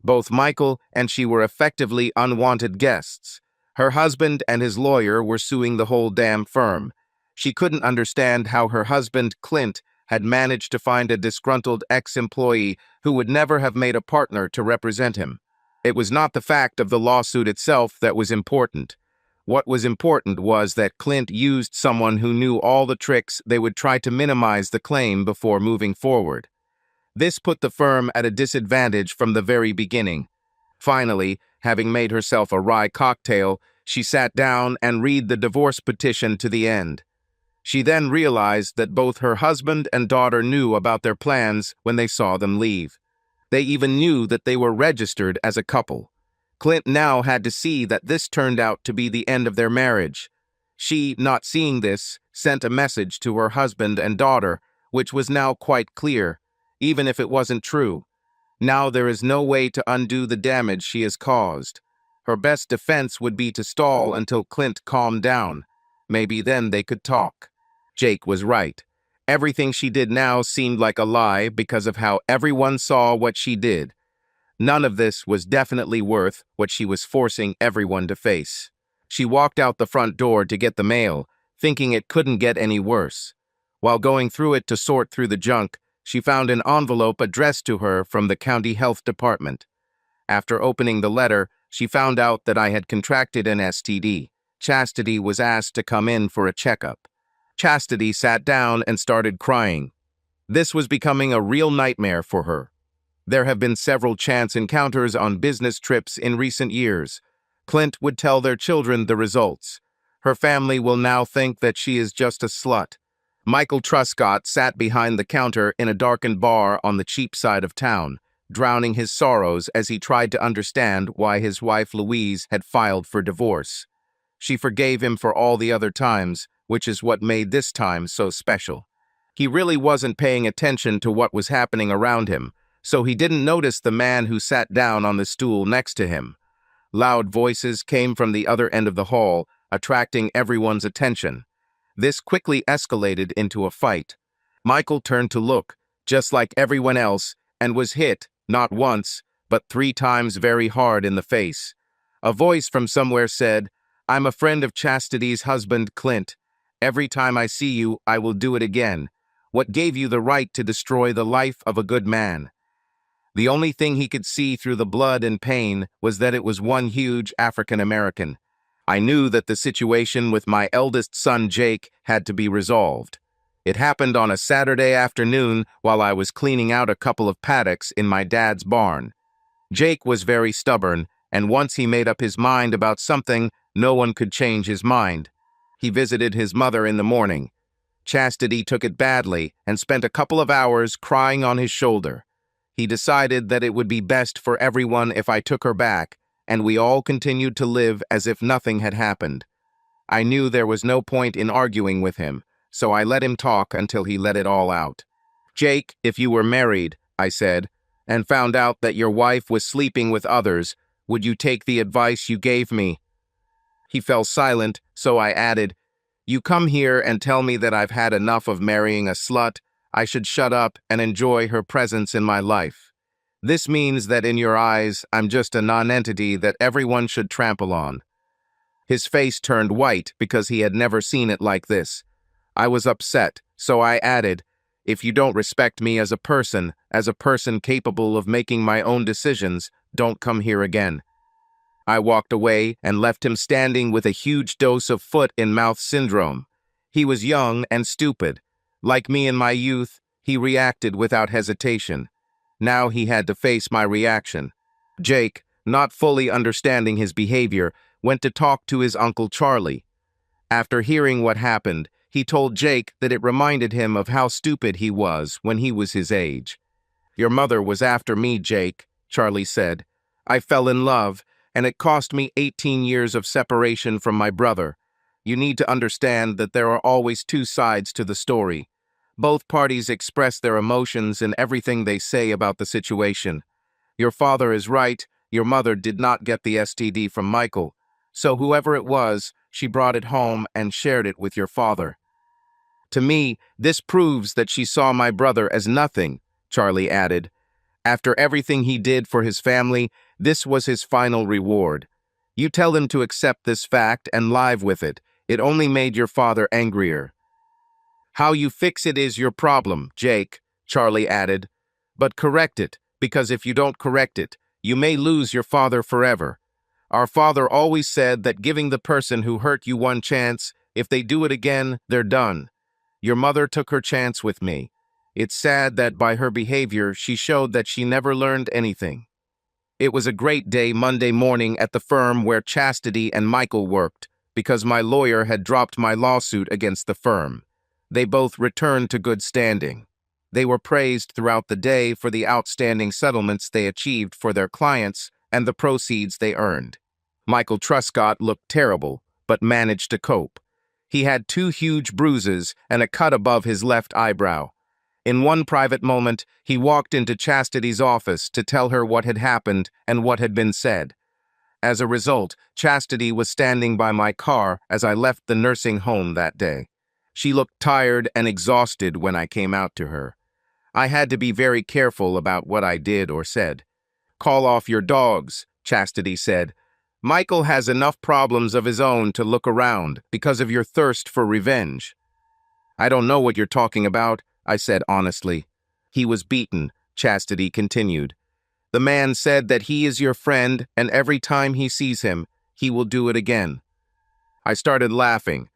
Both Michael and she were effectively unwanted guests. Her husband and his lawyer were suing the whole damn firm. She couldn't understand how her husband, Clint, had managed to find a disgruntled ex-employee who would never have made a partner to represent him. It was not the fact of the lawsuit itself that was important. What was important was that Clint used someone who knew all the tricks they would try to minimize the claim before moving forward. This put the firm at a disadvantage from the very beginning. Finally, having made herself a rye cocktail, she sat down and read the divorce petition to the end. She then realized that both her husband and daughter knew about their plans when they saw them leave. They even knew that they were registered as a couple. Clint now had to see that this turned out to be the end of their marriage. She, not seeing this, sent a message to her husband and daughter, which was now quite clear, even if it wasn't true. Now there is no way to undo the damage she has caused. Her best defense would be to stall until Clint calmed down. Maybe then they could talk. Jake was right. Everything she did now seemed like a lie because of how everyone saw what she did. None of this was definitely worth what she was forcing everyone to face. She walked out the front door to get the mail, thinking it couldn't get any worse. While going through it to sort through the junk, she found an envelope addressed to her from the county health department. After opening the letter, she found out that I had contracted an STD. Chastity was asked to come in for a checkup. Chastity sat down and started crying. This was becoming a real nightmare for her. There have been several chance encounters on business trips in recent years. Clint would tell their children the results. Her family will now think that she is just a slut. Michael Truscott sat behind the counter in a darkened bar on the cheap side of town, drowning his sorrows as he tried to understand why his wife Louise had filed for divorce. She forgave him for all the other times, which is what made this time so special. He really wasn't paying attention to what was happening around him, so he didn't notice the man who sat down on the stool next to him. Loud voices came from the other end of the hall, attracting everyone's attention. This quickly escalated into a fight. Michael turned to look, just like everyone else, and was hit, not once, but 3 times very hard in the face. A voice from somewhere said, "I'm a friend of Chastity's husband, Clint. Every time I see you, I will do it again. What gave you the right to destroy the life of a good man?" The only thing he could see through the blood and pain was that it was one huge African American. I knew that the situation with my eldest son Jake had to be resolved. It happened on a Saturday afternoon while I was cleaning out a couple of paddocks in my dad's barn. Jake was very stubborn, and once he made up his mind about something, no one could change his mind. He visited his mother in the morning. Chastity took it badly and spent a couple of hours crying on his shoulder. He decided that it would be best for everyone if I took her back, and we all continued to live as if nothing had happened. I knew there was no point in arguing with him, so I let him talk until he let it all out. "Jake, if you were married," I said, "and found out that your wife was sleeping with others, would you take the advice you gave me?" He fell silent, so I added, "You come here and tell me that I've had enough of marrying a slut. I should shut up and enjoy her presence in my life. This means that in your eyes, I'm just a non-entity that everyone should trample on." His face turned white because he had never seen it like this. I was upset, so I added, "If you don't respect me as a person capable of making my own decisions, don't come here again." I walked away and left him standing with a huge dose of foot-in-mouth syndrome. He was young and stupid. Like me in my youth, he reacted without hesitation. Now he had to face my reaction. "Jake, not fully understanding his behavior, went to talk to his Uncle Charlie. After hearing what happened, he told Jake that it reminded him of how stupid he was when he was his age. "Your mother was after me, Jake," Charlie said. "I fell in love, and it cost me 18 years of separation from my brother. You need to understand that there are always two sides to the story. Both parties express their emotions in everything they say about the situation. Your father is right, your mother did not get the STD from Michael. So whoever it was, she brought it home and shared it with your father. To me, this proves that she saw my brother as nothing," Charlie added. "After everything he did for his family, this was his final reward. You tell him to accept this fact and live with it. It only made your father angrier." "How you fix it is your problem, Jake," Charlie added. "But correct it, because if you don't correct it, you may lose your father forever. Our father always said that giving the person who hurt you one chance, if they do it again, they're done. Your mother took her chance with me. It's sad that by her behavior, she showed that she never learned anything." It was a great day Monday morning at the firm where Chastity and Michael worked, because my lawyer had dropped my lawsuit against the firm. They both returned to good standing. They were praised throughout the day for the outstanding settlements they achieved for their clients and the proceeds they earned. Michael Truscott looked terrible, but managed to cope. He had 2 huge bruises and a cut above his left eyebrow. In one private moment, he walked into Chastity's office to tell her what had happened and what had been said. As a result, Chastity was standing by my car as I left the nursing home that day. She looked tired and exhausted when I came out to her. I had to be very careful about what I did or said. "Call off your dogs," Chastity said. "Michael has enough problems of his own to look around because of your thirst for revenge." "I don't know what you're talking about," I said honestly. "He was beaten," Chastity continued. "The man said that he is your friend, and every time he sees him, he will do it again." I started laughing.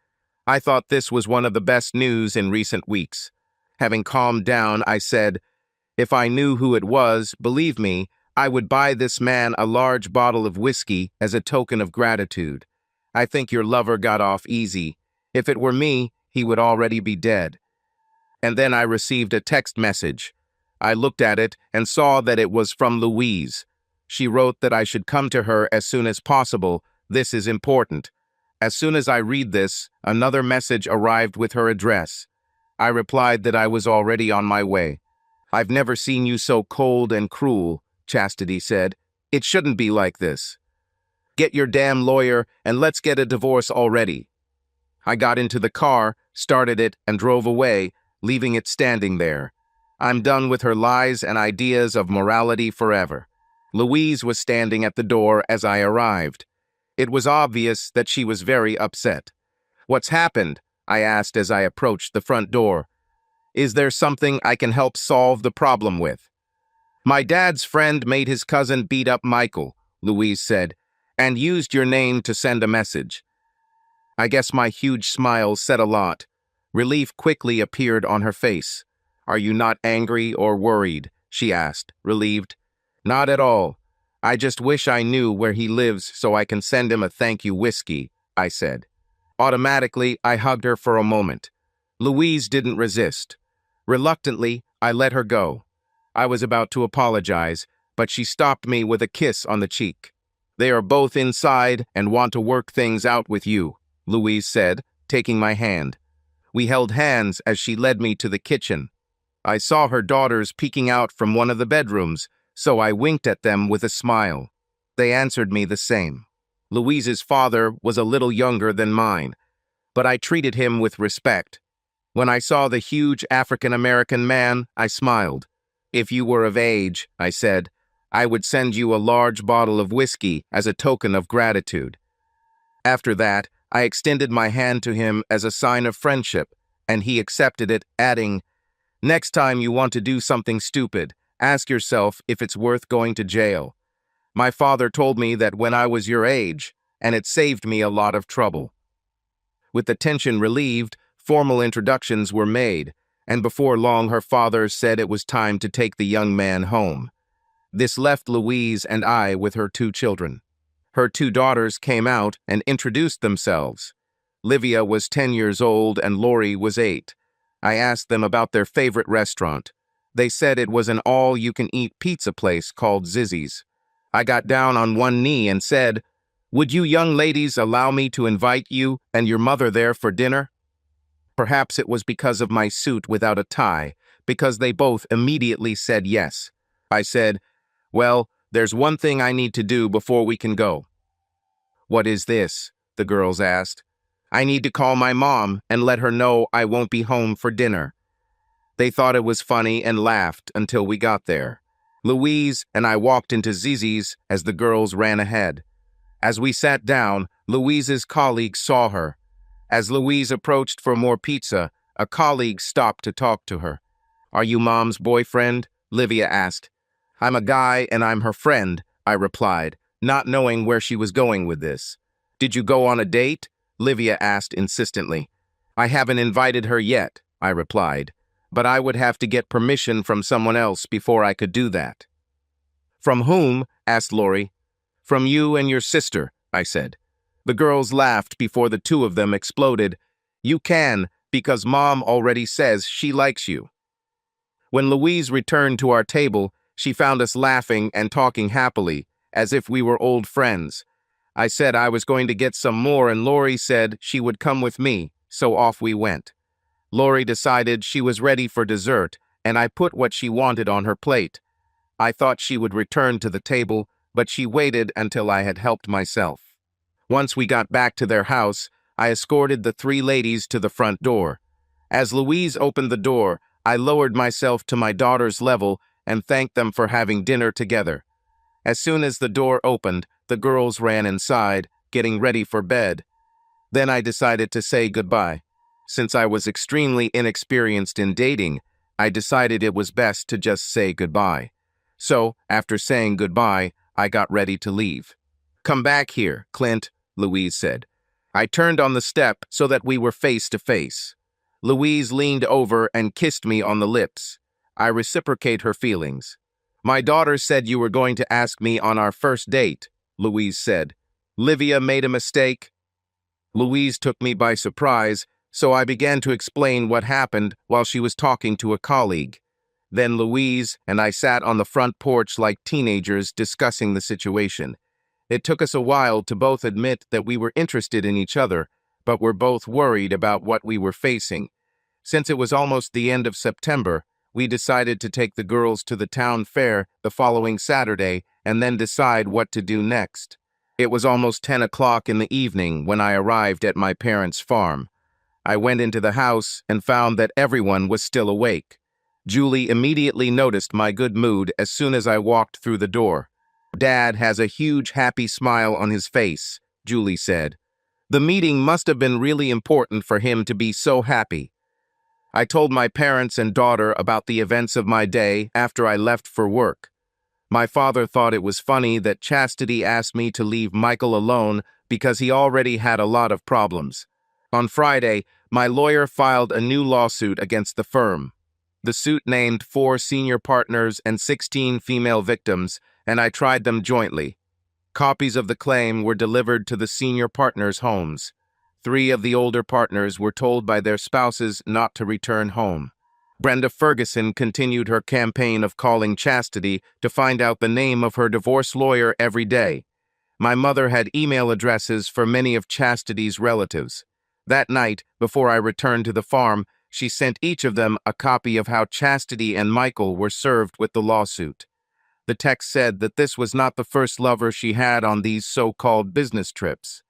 I thought this was one of the best news in recent weeks. Having calmed down, I said, "If I knew who it was, believe me, I would buy this man a large bottle of whiskey as a token of gratitude. I think your lover got off easy. If it were me, he would already be dead." And then I received a text message. I looked at it and saw that it was from Louise. She wrote that I should come to her as soon as possible. This is important. As soon as I read this, another message arrived with her address. I replied that I was already on my way. "I've never seen you so cold and cruel," Chastity said. "It shouldn't be like this. Get your damn lawyer and let's get a divorce already." I got into the car, started it, and drove away, leaving it standing there. I'm done with her lies and ideas of morality forever. Louise was standing at the door as I arrived. It was obvious that she was very upset. "What's happened?" I asked as I approached the front door. "Is there something I can help solve the problem with?" "My dad's friend made his cousin beat up Michael," Louise said, "and used your name to send a message." I guess my huge smile said a lot. Relief quickly appeared on her face. "Are you not angry or worried?" she asked, relieved. "Not at all. I just wish I knew where he lives so I can send him a thank you whiskey," I said. Automatically, I hugged her for a moment. Louise didn't resist. Reluctantly, I let her go. I was about to apologize, but she stopped me with a kiss on the cheek. "They are both inside and want to work things out with you," Louise said, taking my hand. We held hands as she led me to the kitchen. I saw her daughters peeking out from one of the bedrooms, so I winked at them with a smile. They answered me the same. Louise's father was a little younger than mine, but I treated him with respect. When I saw the huge African-American man, I smiled. "If you were of age," I said, "I would send you a large bottle of whiskey as a token of gratitude." After that, I extended my hand to him as a sign of friendship, and he accepted it, adding, "Next time you want to do something stupid, ask yourself if it's worth going to jail. My father told me that when I was your age, and it saved me a lot of trouble." With the tension relieved, formal introductions were made, and before long her father said it was time to take the young man home. This left Louise and I with her 2 children. Her 2 daughters came out and introduced themselves. Livia was 10 years old and Lori was 8. I asked them about their favorite restaurant. They said it was an all-you-can-eat pizza place called Zizzy's. I got down on one knee and said, "Would you young ladies allow me to invite you and your mother there for dinner?" Perhaps it was because of my suit without a tie, because they both immediately said yes. I said, "Well, there's one thing I need to do before we can go." "What is this?" the girls asked. "I need to call my mom and let her know I won't be home for dinner." They thought it was funny and laughed until we got there. Louise and I walked into Zizi's as the girls ran ahead. As we sat down, Louise's colleague saw her. As Louise approached for more pizza, a colleague stopped to talk to her. "Are you Mom's boyfriend?" Livia asked. "I'm a guy and I'm her friend," I replied, not knowing where she was going with this. "Did you go on a date?" Livia asked insistently. "I haven't invited her yet," I replied, "but I would have to get permission from someone else before I could do that." "From whom?" asked Lori. "From you and your sister," I said. The girls laughed before the 2 of them exploded. "You can, because Mom already says she likes you." When Louise returned to our table, she found us laughing and talking happily, as if we were old friends. I said I was going to get some more and Lori said she would come with me, so off we went. Lori decided she was ready for dessert, and I put what she wanted on her plate. I thought she would return to the table, but she waited until I had helped myself. Once we got back to their house, I escorted the 3 ladies to the front door. As Louise opened the door, I lowered myself to my daughter's level and thanked them for having dinner together. As soon as the door opened, the girls ran inside, getting ready for bed. Then I decided to say goodbye. Since I was extremely inexperienced in dating, I decided it was best to just say goodbye. So, after saying goodbye, I got ready to leave. "Come back here, Clint," Louise said. I turned on the step so that we were face to face. Louise leaned over and kissed me on the lips. I reciprocate her feelings. "My daughter said you were going to ask me on our first date," Louise said. "Livia made a mistake?" Louise took me by surprise, so I began to explain what happened while she was talking to a colleague. Then Louise and I sat on the front porch like teenagers discussing the situation. It took us a while to both admit that we were interested in each other, but were both worried about what we were facing. Since it was almost the end of September, we decided to take the girls to the town fair the following Saturday and then decide what to do next. It was almost 10 o'clock in the evening when I arrived at my parents' farm. I went into the house and found that everyone was still awake. Julie immediately noticed my good mood as soon as I walked through the door. "Dad has a huge happy smile on his face," Julie said. "The meeting must have been really important for him to be so happy." I told my parents and daughter about the events of my day after I left for work. My father thought it was funny that Chastity asked me to leave Michael alone because he already had a lot of problems. On Friday, my lawyer filed a new lawsuit against the firm. The suit named 4 senior partners and 16 female victims, and I tried them jointly. Copies of the claim were delivered to the senior partners' homes. 3 of the older partners were told by their spouses not to return home. Brenda Ferguson continued her campaign of calling Chastity to find out the name of her divorce lawyer every day. My mother had email addresses for many of Chastity's relatives. That night, before I returned to the farm, she sent each of them a copy of how Chastity and Michael were served with the lawsuit. The text said that this was not the first lover she had on these so-called business trips.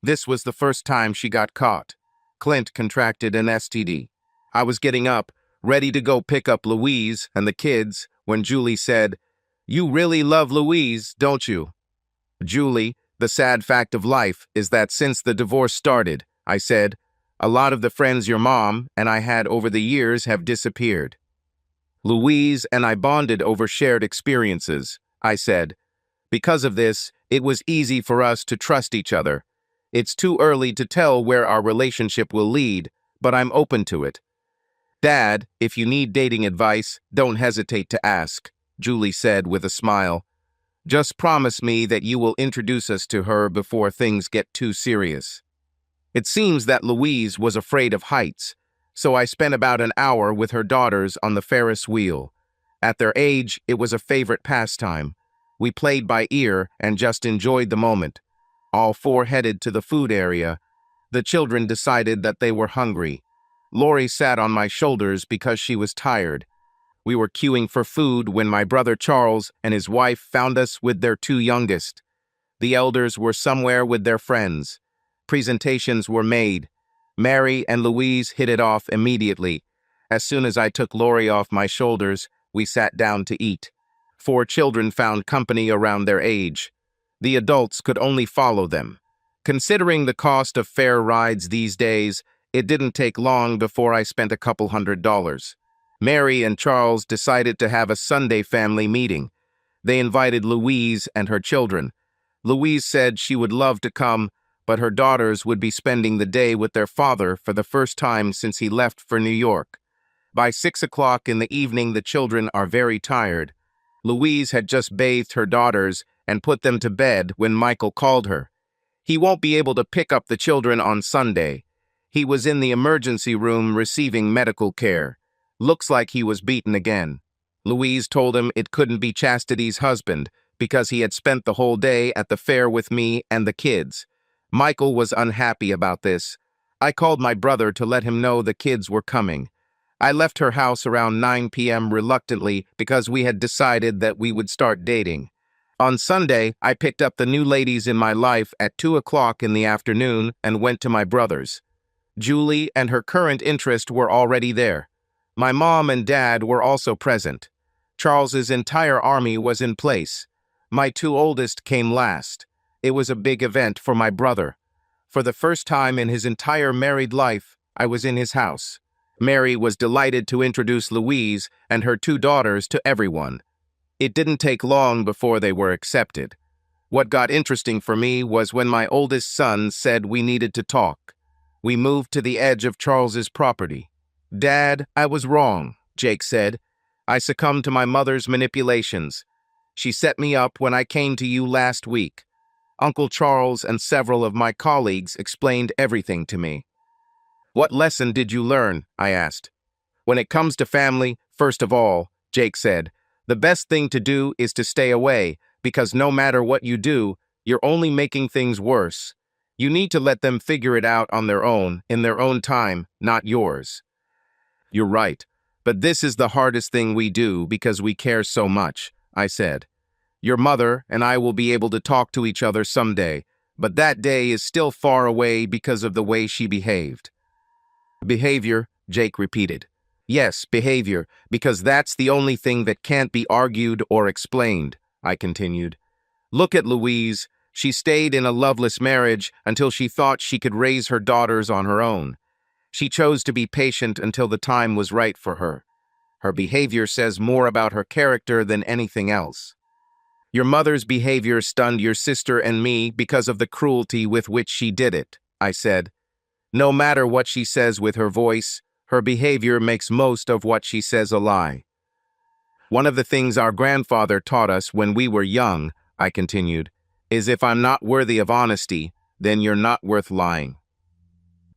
This was the first time she got caught. Clint contracted an STD. I was getting up, ready to go pick up Louise and the kids, when Julie said, "You really love Louise, don't you?" "Julie, the sad fact of life is that since the divorce started," I said, "a lot of the friends your mom and I had over the years have disappeared." "Louise and I bonded over shared experiences," I said. "Because of this, it was easy for us to trust each other. It's too early to tell where our relationship will lead, but I'm open to it. Dad, if you need dating advice, don't hesitate to ask." Julie said with a smile. Just promise me that you will introduce us to her before things get too serious. It seems that Louise was afraid of heights, so I spent about an hour with her daughters on the Ferris wheel. At their age, it was a favorite pastime. We played by ear and just enjoyed the moment. All four headed to the food area. The children decided that they were hungry. Lori sat on my shoulders because she was tired. We were queuing for food when my brother Charles and his wife found us with their two youngest. The elders were somewhere with their friends. Presentations were made. Mary and Louise hit it off immediately. As soon as I took Lori off my shoulders, we sat down to eat. Four children found company around their age. The adults could only follow them. Considering the cost of fare rides these days, it didn't take long before I spent a couple $100. Mary and Charles decided to have a Sunday family meeting. They invited Louise and her children. Louise said she would love to come, but her daughters would be spending the day with their father for the first time since he left for New York. By 6 o'clock in the evening, the children are very tired. Louise had just bathed her daughters and put them to bed when Michael called her. He won't be able to pick up the children on Sunday. He was in the emergency room receiving medical care. Looks like he was beaten again. Louise told him it couldn't be Chastity's husband because he had spent the whole day at the fair with me and the kids. Michael was unhappy about this. I called my brother to let him know the kids were coming. I left her house around 9 p.m. reluctantly because we had decided that we would start dating. On Sunday, I picked up the new ladies in my life at 2 o'clock in the afternoon and went to my brother's. Julie and her current interest were already there. My mom and dad were also present. Charles's entire army was in place. My two oldest came last. It was a big event for my brother. For the first time in his entire married life, I was in his house. Mary was delighted to introduce Louise and her two daughters to everyone. It didn't take long before they were accepted. What got interesting for me was when my oldest son said we needed to talk. We moved to the edge of Charles's property. "Dad, I was wrong," Jake said. "I succumbed to my mother's manipulations. She set me up when I came to you last week." Uncle Charles and several of my colleagues explained everything to me. "What lesson did you learn?" I asked. "When it comes to family, first of all," Jake said, "the best thing to do is to stay away, because no matter what you do, you're only making things worse. You need to let them figure it out on their own, in their own time, not yours." "You're right, but this is the hardest thing we do because we care so much," I said. "Your mother and I will be able to talk to each other someday, but that day is still far away because of the way she behaved." "Behavior," Jake repeated. "Yes, behavior, because that's the only thing that can't be argued or explained," I continued. "Look at Louise. She stayed in a loveless marriage until she thought she could raise her daughters on her own. She chose to be patient until the time was right for her. Her behavior says more about her character than anything else. Your mother's behavior stunned your sister and me because of the cruelty with which she did it," I said. "No matter what she says with her voice, her behavior makes most of what she says a lie. One of the things our grandfather taught us when we were young," I continued, "is if I'm not worthy of honesty, then you're not worth lying."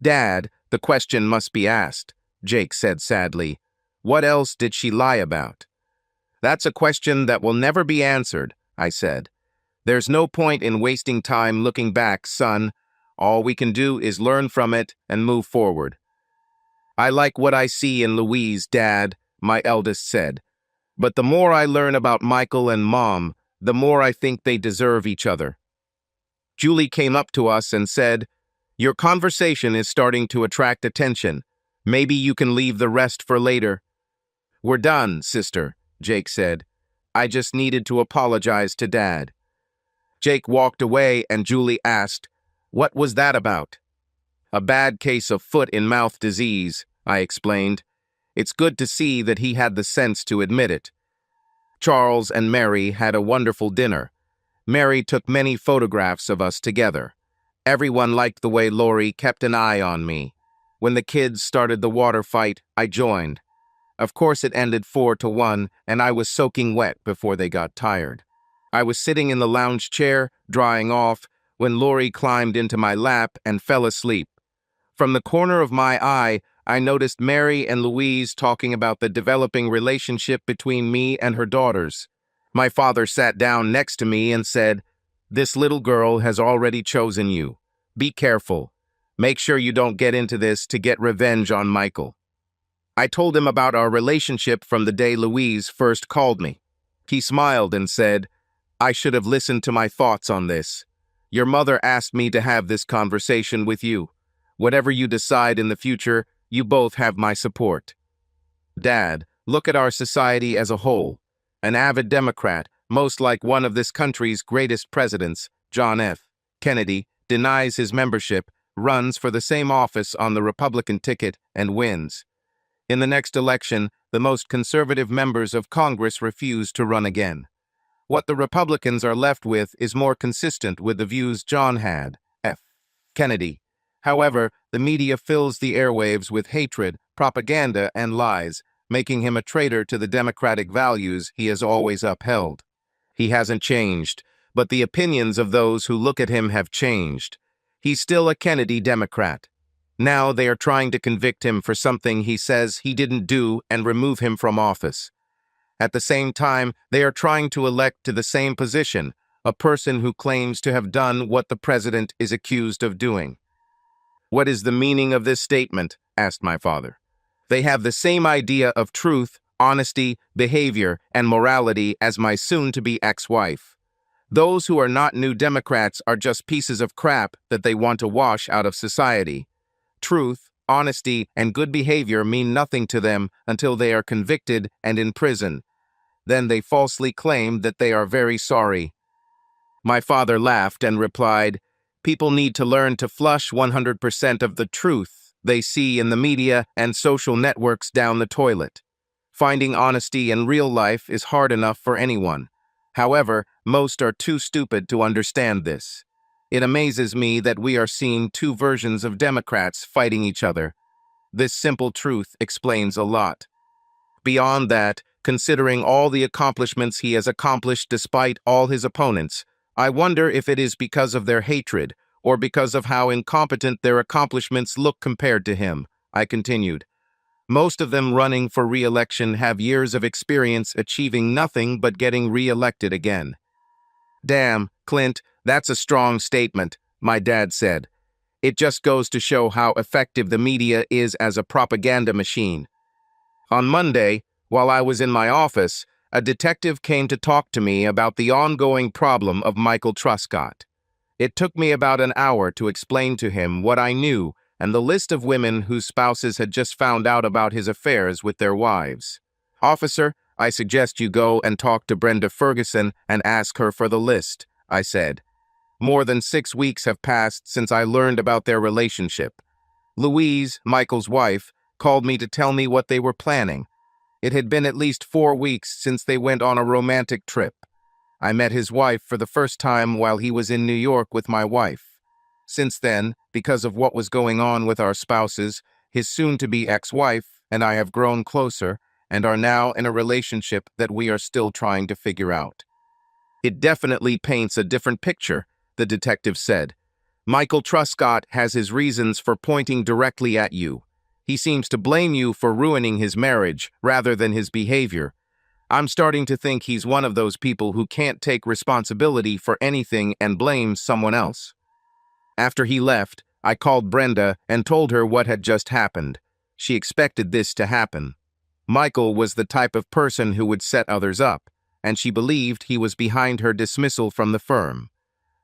"Dad, the question must be asked," Jake said sadly. "What else did she lie about?" "That's a question that will never be answered," I said. "There's no point in wasting time looking back, son. All we can do is learn from it and move forward." "I like what I see in Louise, Dad," my eldest said. "But the more I learn about Michael and Mom, the more I think they deserve each other." Julie came up to us and said, "Your conversation is starting to attract attention. Maybe you can leave the rest for later." "We're done, sister," Jake said. "I just needed to apologize to Dad." Jake walked away and Julie asked, "What was that about?" "A bad case of foot-and-mouth disease," I explained. "It's good to see that he had the sense to admit it." Charles and Mary had a wonderful dinner. Mary took many photographs of us together. Everyone liked the way Lori kept an eye on me. When the kids started the water fight, I joined. Of course it ended 4-1, and I was soaking wet before they got tired. I was sitting in the lounge chair, drying off, when Lori climbed into my lap and fell asleep. From the corner of my eye, I noticed Mary and Louise talking about the developing relationship between me and her daughters. My father sat down next to me and said, "This little girl has already chosen you. Be careful. Make sure you don't get into this to get revenge on Michael." I told him about our relationship from the day Louise first called me. He smiled and said, "I should have listened to my thoughts on this. Your mother asked me to have this conversation with you. Whatever you decide in the future, you both have my support." Dad, look at our society as a whole. An avid Democrat, most like one of this country's greatest presidents, John F. Kennedy, denies his membership, runs for the same office on the Republican ticket, and wins. In the next election, the most conservative members of Congress refuse to run again. What the Republicans are left with is more consistent with the views John had, F. Kennedy. However, the media fills the airwaves with hatred, propaganda, and lies, making him a traitor to the democratic values he has always upheld. He hasn't changed, but the opinions of those who look at him have changed. He's still a Kennedy Democrat. Now they are trying to convict him for something he says he didn't do and remove him from office. At the same time, they are trying to elect to the same position a person who claims to have done what the president is accused of doing. "What is the meaning of this statement?" asked my father. "They have the same idea of truth, honesty, behavior, and morality as my soon-to-be ex-wife. Those who are not New Democrats are just pieces of crap that they want to wash out of society. Truth, honesty, and good behavior mean nothing to them until they are convicted and in prison. Then they falsely claim that they are very sorry." My father laughed and replied, "People need to learn to flush 100% of the truth they see in the media and social networks down the toilet. Finding honesty in real life is hard enough for anyone. However, most are too stupid to understand this. It amazes me that we are seeing two versions of Democrats fighting each other. This simple truth explains a lot. Beyond that, considering all the accomplishments he has accomplished despite all his opponents, I wonder if it is because of their hatred or because of how incompetent their accomplishments look compared to him," I continued. "Most of them running for re-election have years of experience achieving nothing but getting re-elected again." "Damn, Clint, that's a strong statement," my dad said. "It just goes to show how effective the media is as a propaganda machine." On Monday, while I was in my office, a detective came to talk to me about the ongoing problem of Michael Truscott. It took me about an hour to explain to him what I knew and the list of women whose spouses had just found out about his affairs with their wives. "Officer, I suggest you go and talk to Brenda Ferguson and ask her for the list," I said. More than 6 weeks have passed since I learned about their relationship. Louise, Michael's wife, called me to tell me what they were planning. It had been at least 4 weeks since they went on a romantic trip. I met his wife for the first time while he was in New York with my wife. Since then, because of what was going on with our spouses, his soon-to-be ex-wife and I have grown closer and are now in a relationship that we are still trying to figure out. "It definitely paints a different picture," the detective said. "Michael Truscott has his reasons for pointing directly at you. He seems to blame you for ruining his marriage rather than his behavior. I'm starting to think he's one of those people who can't take responsibility for anything and blames someone else." After he left, I called Brenda and told her what had just happened. She expected this to happen. Michael was the type of person who would set others up, and she believed he was behind her dismissal from the firm.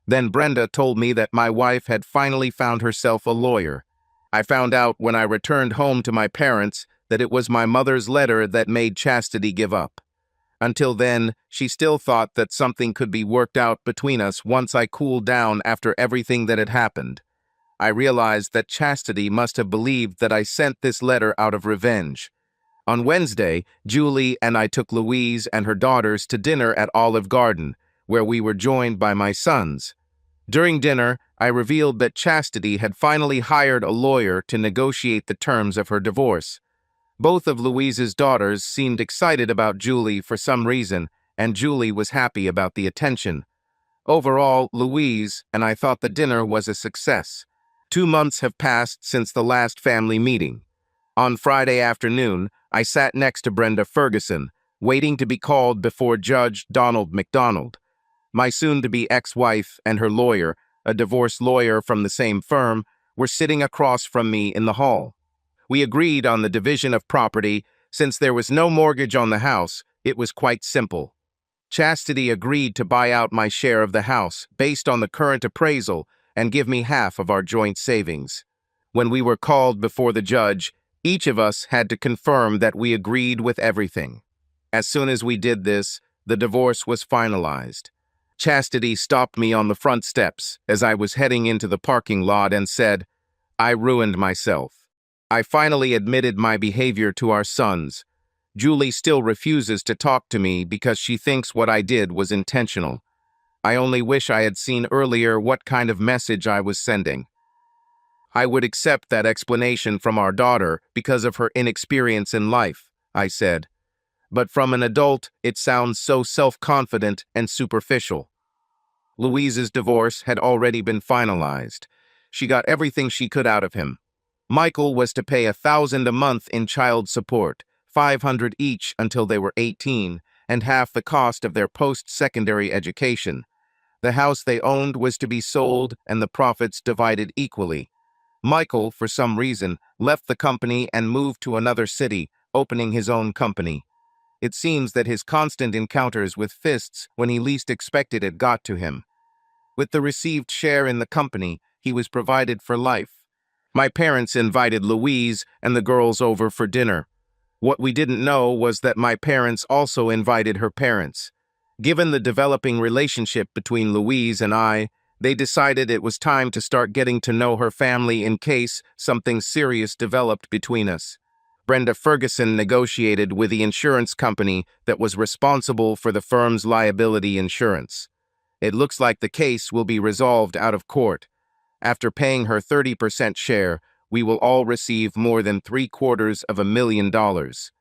Then Brenda told me that my wife had finally found herself a lawyer. I found out when I returned home to my parents that it was my mother's letter that made Chastity give up. Until then, she still thought that something could be worked out between us once I cooled down after everything that had happened. I realized that Chastity must have believed that I sent this letter out of revenge. On Wednesday, Julie and I took Louise and her daughters to dinner at Olive Garden, where we were joined by my sons. During dinner, I revealed that Chastity had finally hired a lawyer to negotiate the terms of her divorce. Both of Louise's daughters seemed excited about Julie for some reason, and Julie was happy about the attention. Overall, Louise and I thought the dinner was a success. 2 months have passed since the last family meeting. On Friday afternoon, I sat next to Brenda Ferguson, waiting to be called before Judge Donald McDonald. My soon-to-be ex-wife and her lawyer, a divorce lawyer from the same firm, were sitting across from me in the hall. We agreed on the division of property. Since there was no mortgage on the house, it was quite simple. Chastity agreed to buy out my share of the house based on the current appraisal and give me half of our joint savings. When we were called before the judge, each of us had to confirm that we agreed with everything. As soon as we did this, the divorce was finalized. Chastity stopped me on the front steps as I was heading into the parking lot and said, "I ruined myself. I finally admitted my behavior to our sons. Julie still refuses to talk to me because she thinks what I did was intentional. I only wish I had seen earlier what kind of message I was sending." "I would accept that explanation from our daughter because of her inexperience in life," I said. "But from an adult, it sounds so self-confident and superficial." Louise's divorce had already been finalized. She got everything she could out of him. Michael was to pay $1,000 a month in child support, $500 each until they were 18, and half the cost of their post-secondary education. The house they owned was to be sold and the profits divided equally. Michael, for some reason, left the company and moved to another city, opening his own company. It seems that his constant encounters with fists when he least expected it got to him. With the received share in the company, he was provided for life. My parents invited Louise and the girls over for dinner. What we didn't know was that my parents also invited her parents. Given the developing relationship between Louise and I, they decided it was time to start getting to know her family in case something serious developed between us. Brenda Ferguson negotiated with the insurance company that was responsible for the firm's liability insurance. It looks like the case will be resolved out of court. After paying her 30% share, we will all receive more than $750,000.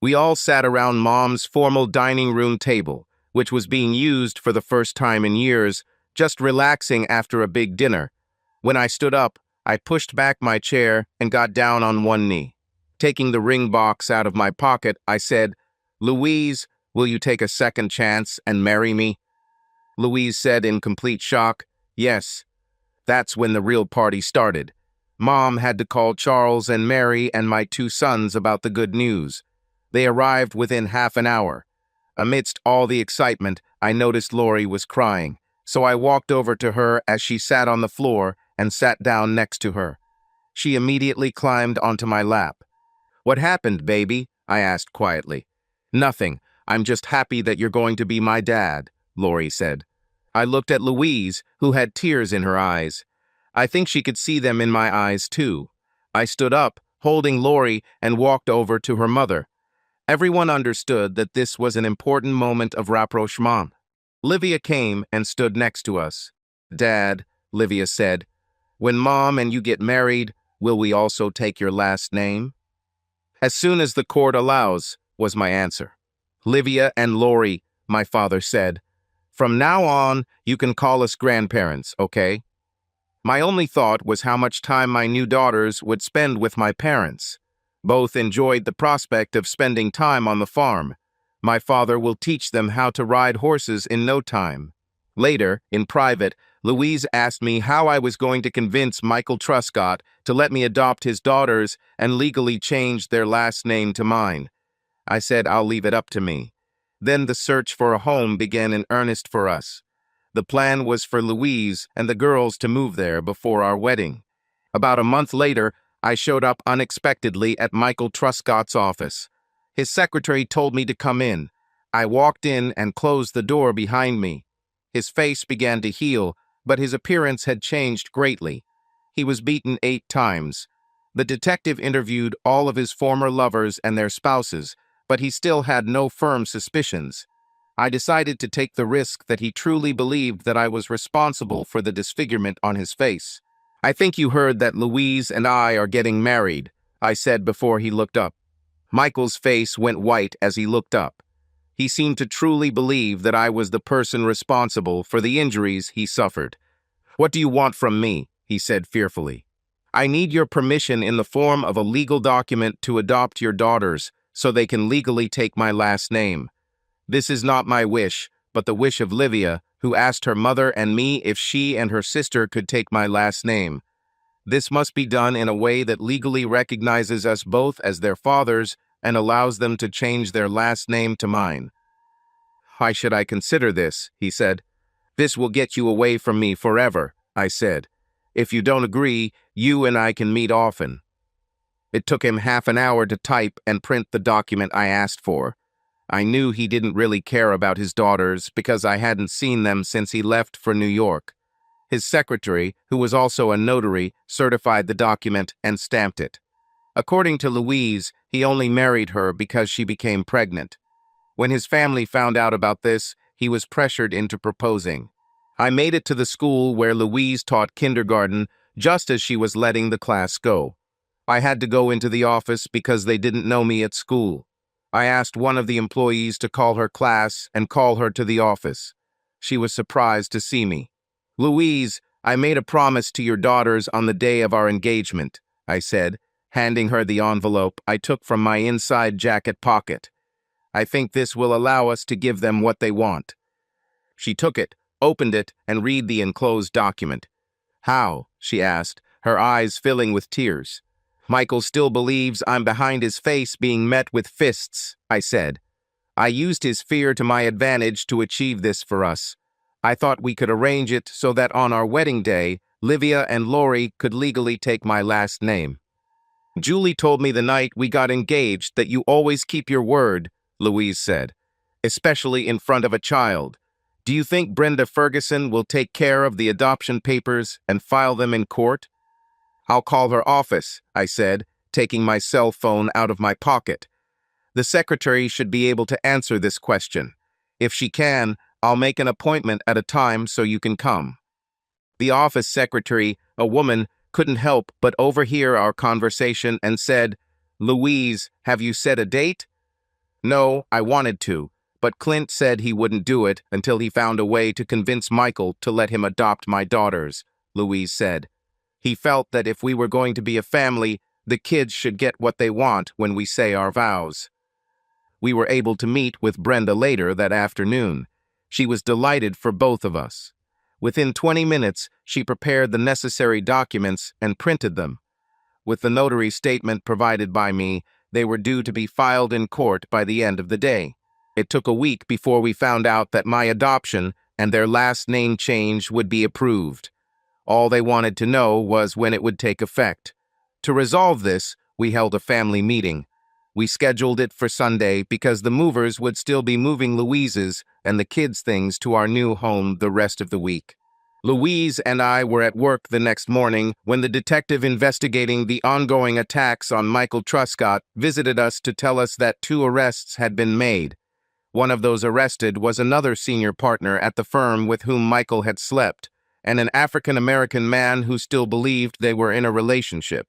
We all sat around Mom's formal dining room table, which was being used for the first time in years, just relaxing after a big dinner. When I stood up, I pushed back my chair and got down on one knee. Taking the ring box out of my pocket, I said, "Louise, will you take a second chance and marry me?" Louise said in complete shock, "Yes." That's when the real party started. Mom had to call Charles and Mary and my 2 sons about the good news. They arrived within half an hour. Amidst all the excitement, I noticed Lori was crying, so I walked over to her as she sat on the floor and sat down next to her. She immediately climbed onto my lap. "What happened, baby?" I asked quietly. "Nothing. I'm just happy that you're going to be my dad," Lori said. I looked at Louise, who had tears in her eyes. I think she could see them in my eyes, too. I stood up, holding Lori, and walked over to her mother. Everyone understood that this was an important moment of rapprochement. Livia came and stood next to us. "Dad," Livia said, "when Mom and you get married, will we also take your last name?" "As soon as the court allows," was my answer. "Livia and Lori," my father said, "from now on, you can call us grandparents, okay?" My only thought was how much time my new daughters would spend with my parents. Both enjoyed the prospect of spending time on the farm. My father will teach them how to ride horses in no time. Later, in private, Louise asked me how I was going to convince Michael Truscott to let me adopt his daughters and legally change their last name to mine. I said I'll leave it up to me. Then the search for a home began in earnest for us. The plan was for Louise and the girls to move there before our wedding. About a month later, I showed up unexpectedly at Michael Truscott's office. His secretary told me to come in. I walked in and closed the door behind me. His face began to heal, but his appearance had changed greatly. He was beaten 8 times. The detective interviewed all of his former lovers and their spouses, but he still had no firm suspicions. I decided to take the risk that he truly believed that I was responsible for the disfigurement on his face. "I think you heard that Louise and I are getting married," I said before he looked up. Michael's face went white as he looked up. He seemed to truly believe that I was the person responsible for the injuries he suffered. "What do you want from me?" he said fearfully. "I need your permission in the form of a legal document to adopt your daughters so they can legally take my last name. This is not my wish, but the wish of Livia, who asked her mother and me if she and her sister could take my last name. This must be done in a way that legally recognizes us both as their fathers and allows them to change their last name to mine." "Why should I consider this?" he said. "This will get you away from me forever," I said. "If you don't agree, you and I can meet often." It took him half an hour to type and print the document I asked for. I knew he didn't really care about his daughters because I hadn't seen them since he left for New York. His secretary, who was also a notary, certified the document and stamped it. According to Louise, he only married her because she became pregnant. When his family found out about this, he was pressured into proposing. I made it to the school where Louise taught kindergarten just as she was letting the class go. I had to go into the office because they didn't know me at school. I asked one of the employees to call her class and call her to the office. She was surprised to see me. "Louise, I made a promise to your daughters on the day of our engagement," I said, handing her the envelope I took from my inside jacket pocket. "I think this will allow us to give them what they want." She took it, opened it, and read the enclosed document. "How?" she asked, her eyes filling with tears. "Michael still believes I'm behind his face being met with fists," I said. "I used his fear to my advantage to achieve this for us. I thought we could arrange it so that on our wedding day, Livia and Lori could legally take my last name." "Julie told me the night we got engaged that you always keep your word," Louise said, "especially in front of a child. Do you think Brenda Ferguson will take care of the adoption papers and file them in court?" "I'll call her office," I said, taking my cell phone out of my pocket. "The secretary should be able to answer this question. If she can, I'll make an appointment at a time so you can come." The office secretary, a woman, couldn't help but overhear our conversation and said, "Louise, have you set a date?" "No, I wanted to, but Clint said he wouldn't do it until he found a way to convince Michael to let him adopt my daughters," Louise said. "He felt that if we were going to be a family, the kids should get what they want when we say our vows." We were able to meet with Brenda later that afternoon. She was delighted for both of us. Within 20 minutes, she prepared the necessary documents and printed them. With the notary statement provided by me, they were due to be filed in court by the end of the day. It took a week before we found out that my adoption and their last name change would be approved. All they wanted to know was when it would take effect. To resolve this, we held a family meeting. We scheduled it for Sunday because the movers would still be moving Louise's and the kids' things to our new home the rest of the week. Louise and I were at work the next morning when the detective investigating the ongoing attacks on Michael Truscott visited us to tell us that 2 arrests had been made. One of those arrested was another senior partner at the firm with whom Michael had slept, and an African-American man who still believed they were in a relationship.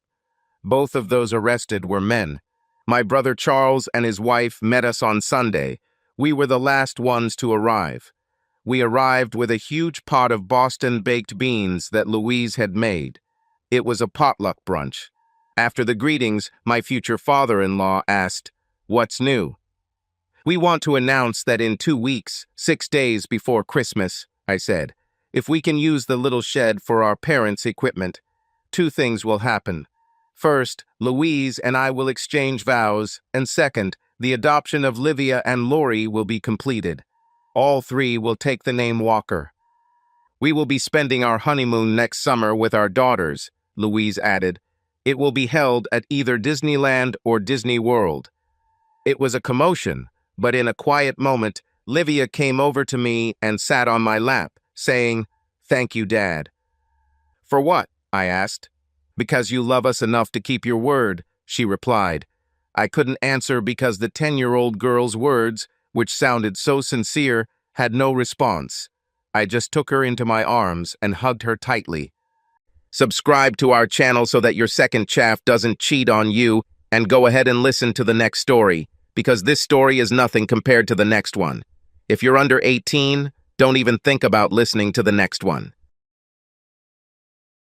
Both of those arrested were men. My brother Charles and his wife met us on Sunday. We were the last ones to arrive. We arrived with a huge pot of Boston baked beans that Louise had made. It was a potluck brunch. After the greetings, my future father-in-law asked, "What's new?" "We want to announce that in 2 weeks, 6 days before Christmas," I said, "if we can use the little shed for our parents' equipment, 2 things will happen. First, Louise and I will exchange vows, and second, the adoption of Livia and Lori will be completed. All 3 will take the name Walker. We will be spending our honeymoon next summer with our daughters," Louise added. "It will be held at either Disneyland or Disney World." It was a commotion, but in a quiet moment, Livia came over to me and sat on my lap, saying, "Thank you, Dad." "For what?" I asked. "Because you love us enough to keep your word," she replied. I couldn't answer because the 10-year-old girl's words, which sounded so sincere, had no response. I just took her into my arms and hugged her tightly. Subscribe to our channel so that your second chaff doesn't cheat on you. And go ahead and listen to the next story, because this story is nothing compared to the next one. If you're under 18, don't even think about listening to the next one.